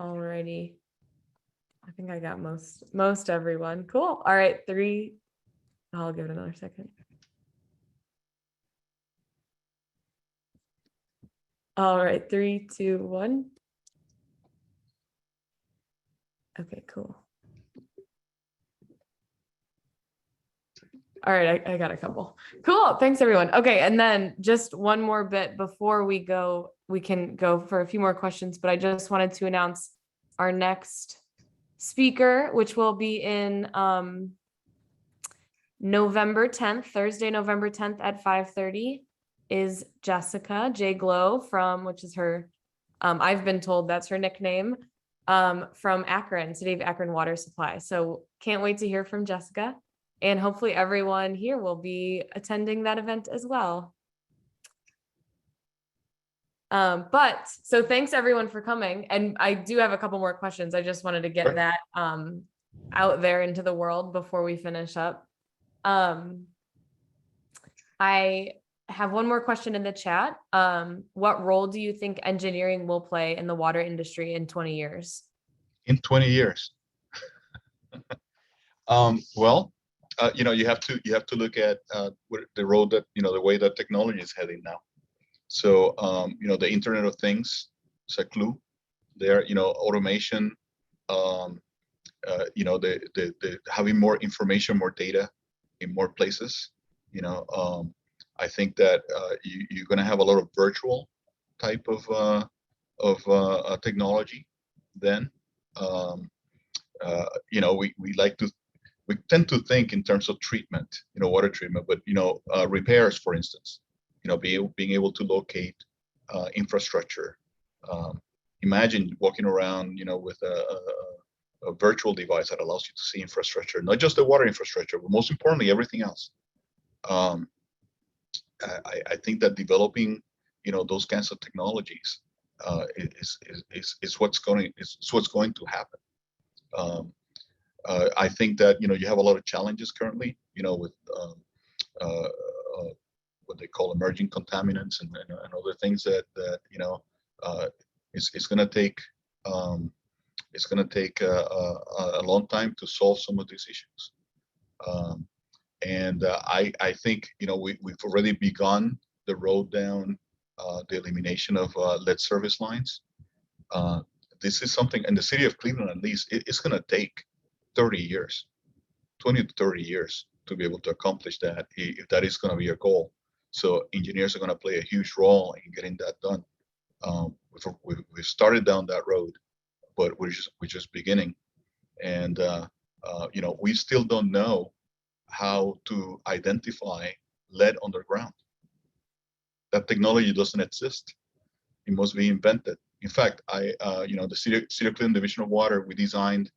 Alrighty. I think I got most everyone. Cool. All right, 3. I'll give it another second. All right, 3, 2, 1. Okay, cool. All right, I got a couple. Cool. Thanks, everyone. Okay, and then just one more bit before we go. We can go for a few more questions, but I just wanted to announce our next speaker, which will be in November 10th, Thursday, November 10th at 5:30, is Jessica J. Glow which is her, I've been told that's her nickname, from Akron, City of Akron Water Supply. So can't wait to hear from Jessica. And hopefully everyone here will be attending that event as well. So thanks everyone for coming. And I do have a couple more questions. I just wanted to get that out there into the world before we finish up. I have one more question in the chat. What role do you think engineering will play in the water industry in 20 years? in 20 years. Well, you have to look at the road that, the way that technology is heading now. So, the Internet of Things is a clue there, automation, the having more information, more data in more places. I think that you're going to have a lot of virtual type of technology then. We tend to think in terms of treatment, water treatment, but repairs, for instance, being able to locate infrastructure. Imagine walking around, with a virtual device that allows you to see infrastructure, not just the water infrastructure, but most importantly, everything else. I think that developing, those kinds of technologies is what's going to happen. I think that you have a lot of challenges currently, with what they call emerging contaminants and other things that it's going to take a long time to solve some of these issues. I think we've already begun the road down the elimination of lead service lines. This is something in the city of Cleveland, at least, it's going to take 30 years, 20 to 30 years to be able to accomplish that, if that is going to be your goal. So engineers are going to play a huge role in getting that done. We've started down that road, but we're just beginning. And we still don't know how to identify lead underground. That technology doesn't exist. It must be invented. In fact, the City of Cleveland Division of Water, we designed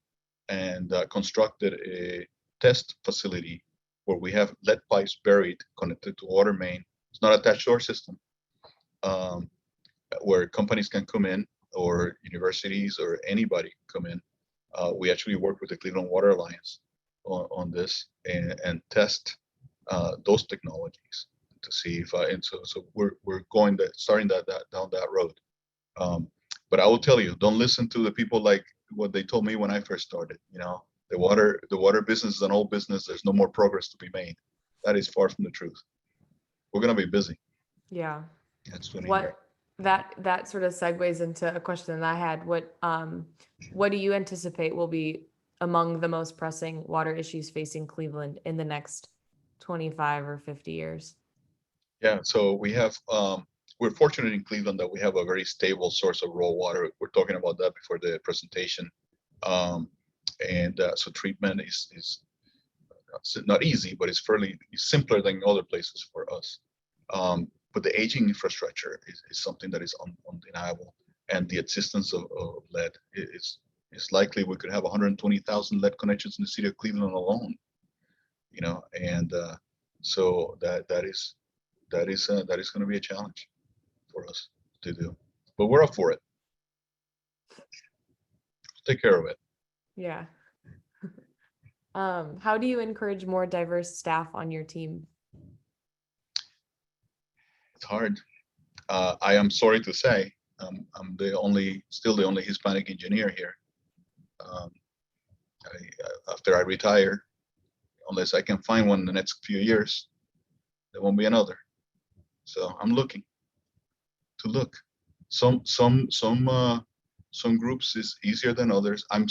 and constructed a test facility where we have lead pipes buried, connected to water main. It's not attached to our system, where companies can come in, or universities, or anybody come in. We actually work with the Cleveland Water Alliance on this and test those technologies to see if so we're starting down that road. But I will tell you, don't listen to the people like what they told me when I first started. The water business is an old business. There's no more progress to be made. That is far from the truth. We're going to be busy. Yeah. That's 20 What years. that sort of segues into a question that I had. What do you anticipate will be among the most pressing water issues facing Cleveland in the next 25 or 50 years? Yeah, so we have, we're fortunate in Cleveland that we have a very stable source of raw water. We're talking about that before the presentation. So treatment is not easy, but it's simpler than other places for us. But the aging infrastructure is something that is undeniable. And the existence of lead is likely we could have 120,000 lead connections in the city of Cleveland alone. And so that is going to be a challenge for us to do. But we're up for it. Take care of it. Yeah. How do you encourage more diverse staff on your team? It's hard. I am sorry to say, I'm still the only Hispanic engineer here. After I retire, unless I can find one in the next few years, there won't be another. So I'm looking. Some groups is easier than others. I'm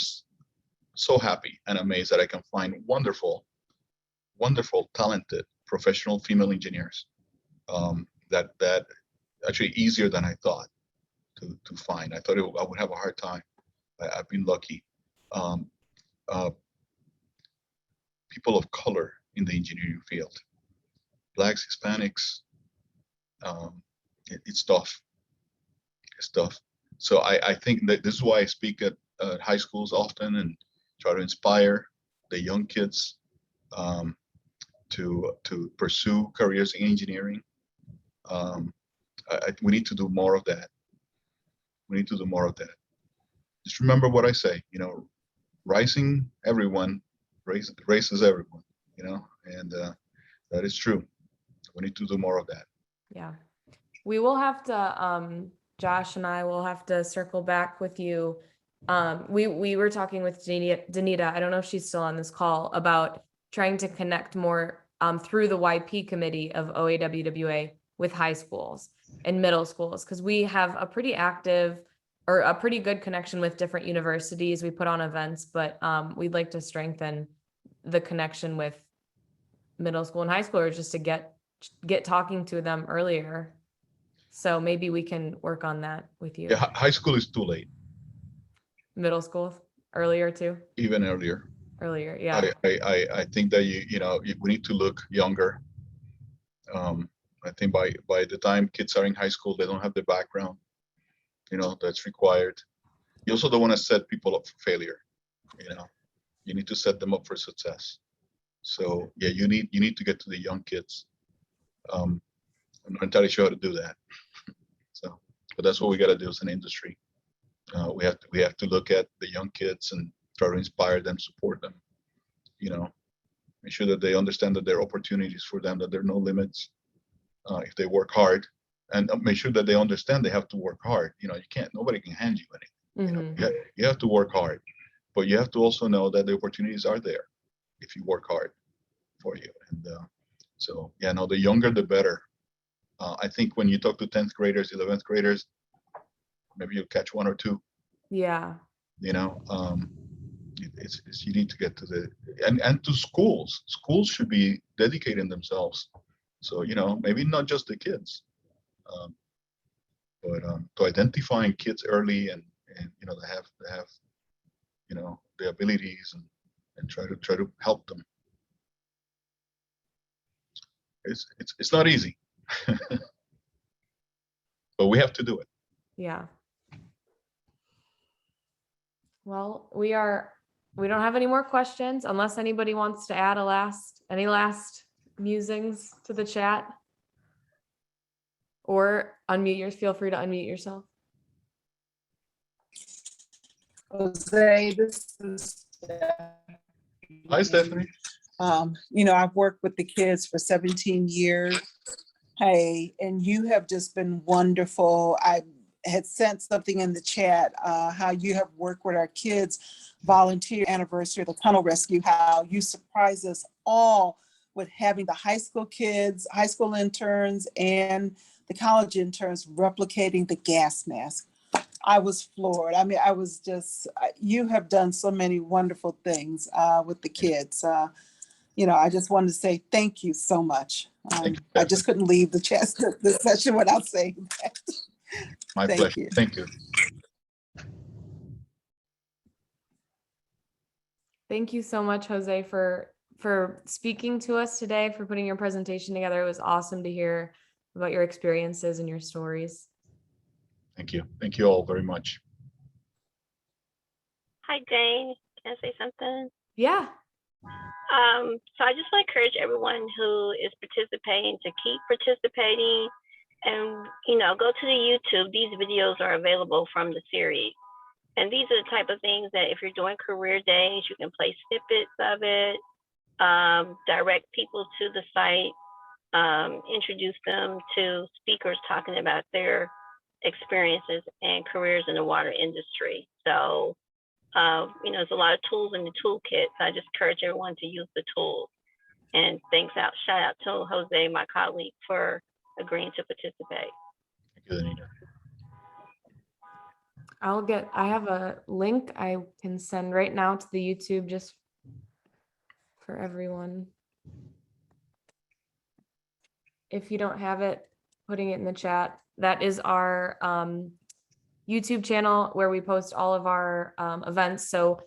so happy and amazed that I can find wonderful, talented, professional female engineers. That actually easier than I thought to find. I thought I would have a hard time. I've been lucky. People of color in the engineering field, Blacks, Hispanics, it's tough. It's tough. So I think that this is why I speak at high schools often and try to inspire the young kids to pursue careers in engineering. We need to do more of that. Just remember what I say, rising everyone raises everyone, and that is true. We need to do more of that. Yeah. We will have to, Josh and I will have to circle back with you We were talking with Danita, I don't know if she's still on this call, about trying to connect more through the YP committee of OAWWA with high schools and middle schools, because we have a pretty active or a pretty good connection with different universities. We put on events, but we'd like to strengthen the connection with middle school and high schoolers just to get talking to them earlier. So maybe we can work on that with you. Yeah, high school is too late, Middle school earlier too. even earlier. Earlier, yeah. I think that we need to look younger. I think by the time kids are in high school, they don't have the background, that's required. You also don't want to set people up for failure. You need to set them up for success. So yeah, you need to get to the young kids. I'm not entirely sure how to do that. So, but that's what we got to do as an industry. We have to look at the young kids and try to inspire them, support them. Make sure that they understand that there are opportunities for them, that there are no limits if they work hard, and make sure that they understand they have to work hard. Nobody can hand you anything. You have to work hard, but you have to also know that the opportunities are there if you work hard for you. And so yeah, no, the younger the better. I think when you talk to 10th graders, 11th graders, maybe you'll catch one or two. Yeah. You need to get to and to schools. Schools should be dedicating themselves. So maybe not just the kids, but to identifying kids early and they have the abilities and try to help them. It's not easy, but we have to do it. Yeah. Well, we don't have any more questions unless anybody wants to add any last musings to the chat, or feel free to unmute yourself. Jose, this is Hi, Stephanie. I've worked with the kids for 17 years. Hey, and you have just been wonderful. I had sent something in the chat, how you have worked with our kids, volunteer anniversary of the tunnel rescue, how you surprise us all with having the high school kids, high school interns, and the college interns replicating the gas mask. I was floored. I mean, you have done so many wonderful things with the kids. I just wanted to say thank you so much. I just couldn't leave the session without saying that. My pleasure. Thank you. Thank you so much, Jose, for speaking to us today, for putting your presentation together. It was awesome to hear about your experiences and your stories. Thank you. Thank you all very much. Hi, Jane. Can I say something? Yeah. So I just want to encourage everyone who is participating to keep participating and, go to the YouTube. These videos are available from the series. And these are the type of things that if you're doing career days, you can play snippets of it, direct people to the site, introduce them to speakers talking about their experiences and careers in the water industry. So, there's a lot of tools in the toolkit. So I just encourage everyone to use the tools. And shout out to Jose, my colleague, for agreeing to participate. Thank you, Anita. I have a link I can send right now to the YouTube just for everyone. If you don't have it, putting it in the chat. That is our YouTube channel where we post all of our events. So,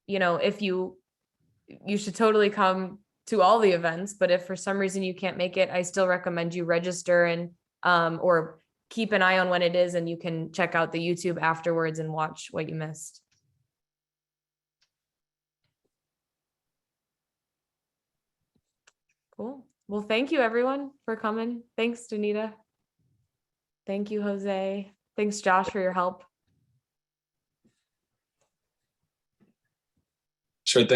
if you should totally come to all the events, but if for some reason you can't make it, I still recommend you register and or keep an eye on when it is, and you can check out the YouTube afterwards and watch what you missed. Cool. Well, thank you everyone for coming. Thanks, Danita. Thank you, Jose. Thanks, Josh, for your help. Sure thing.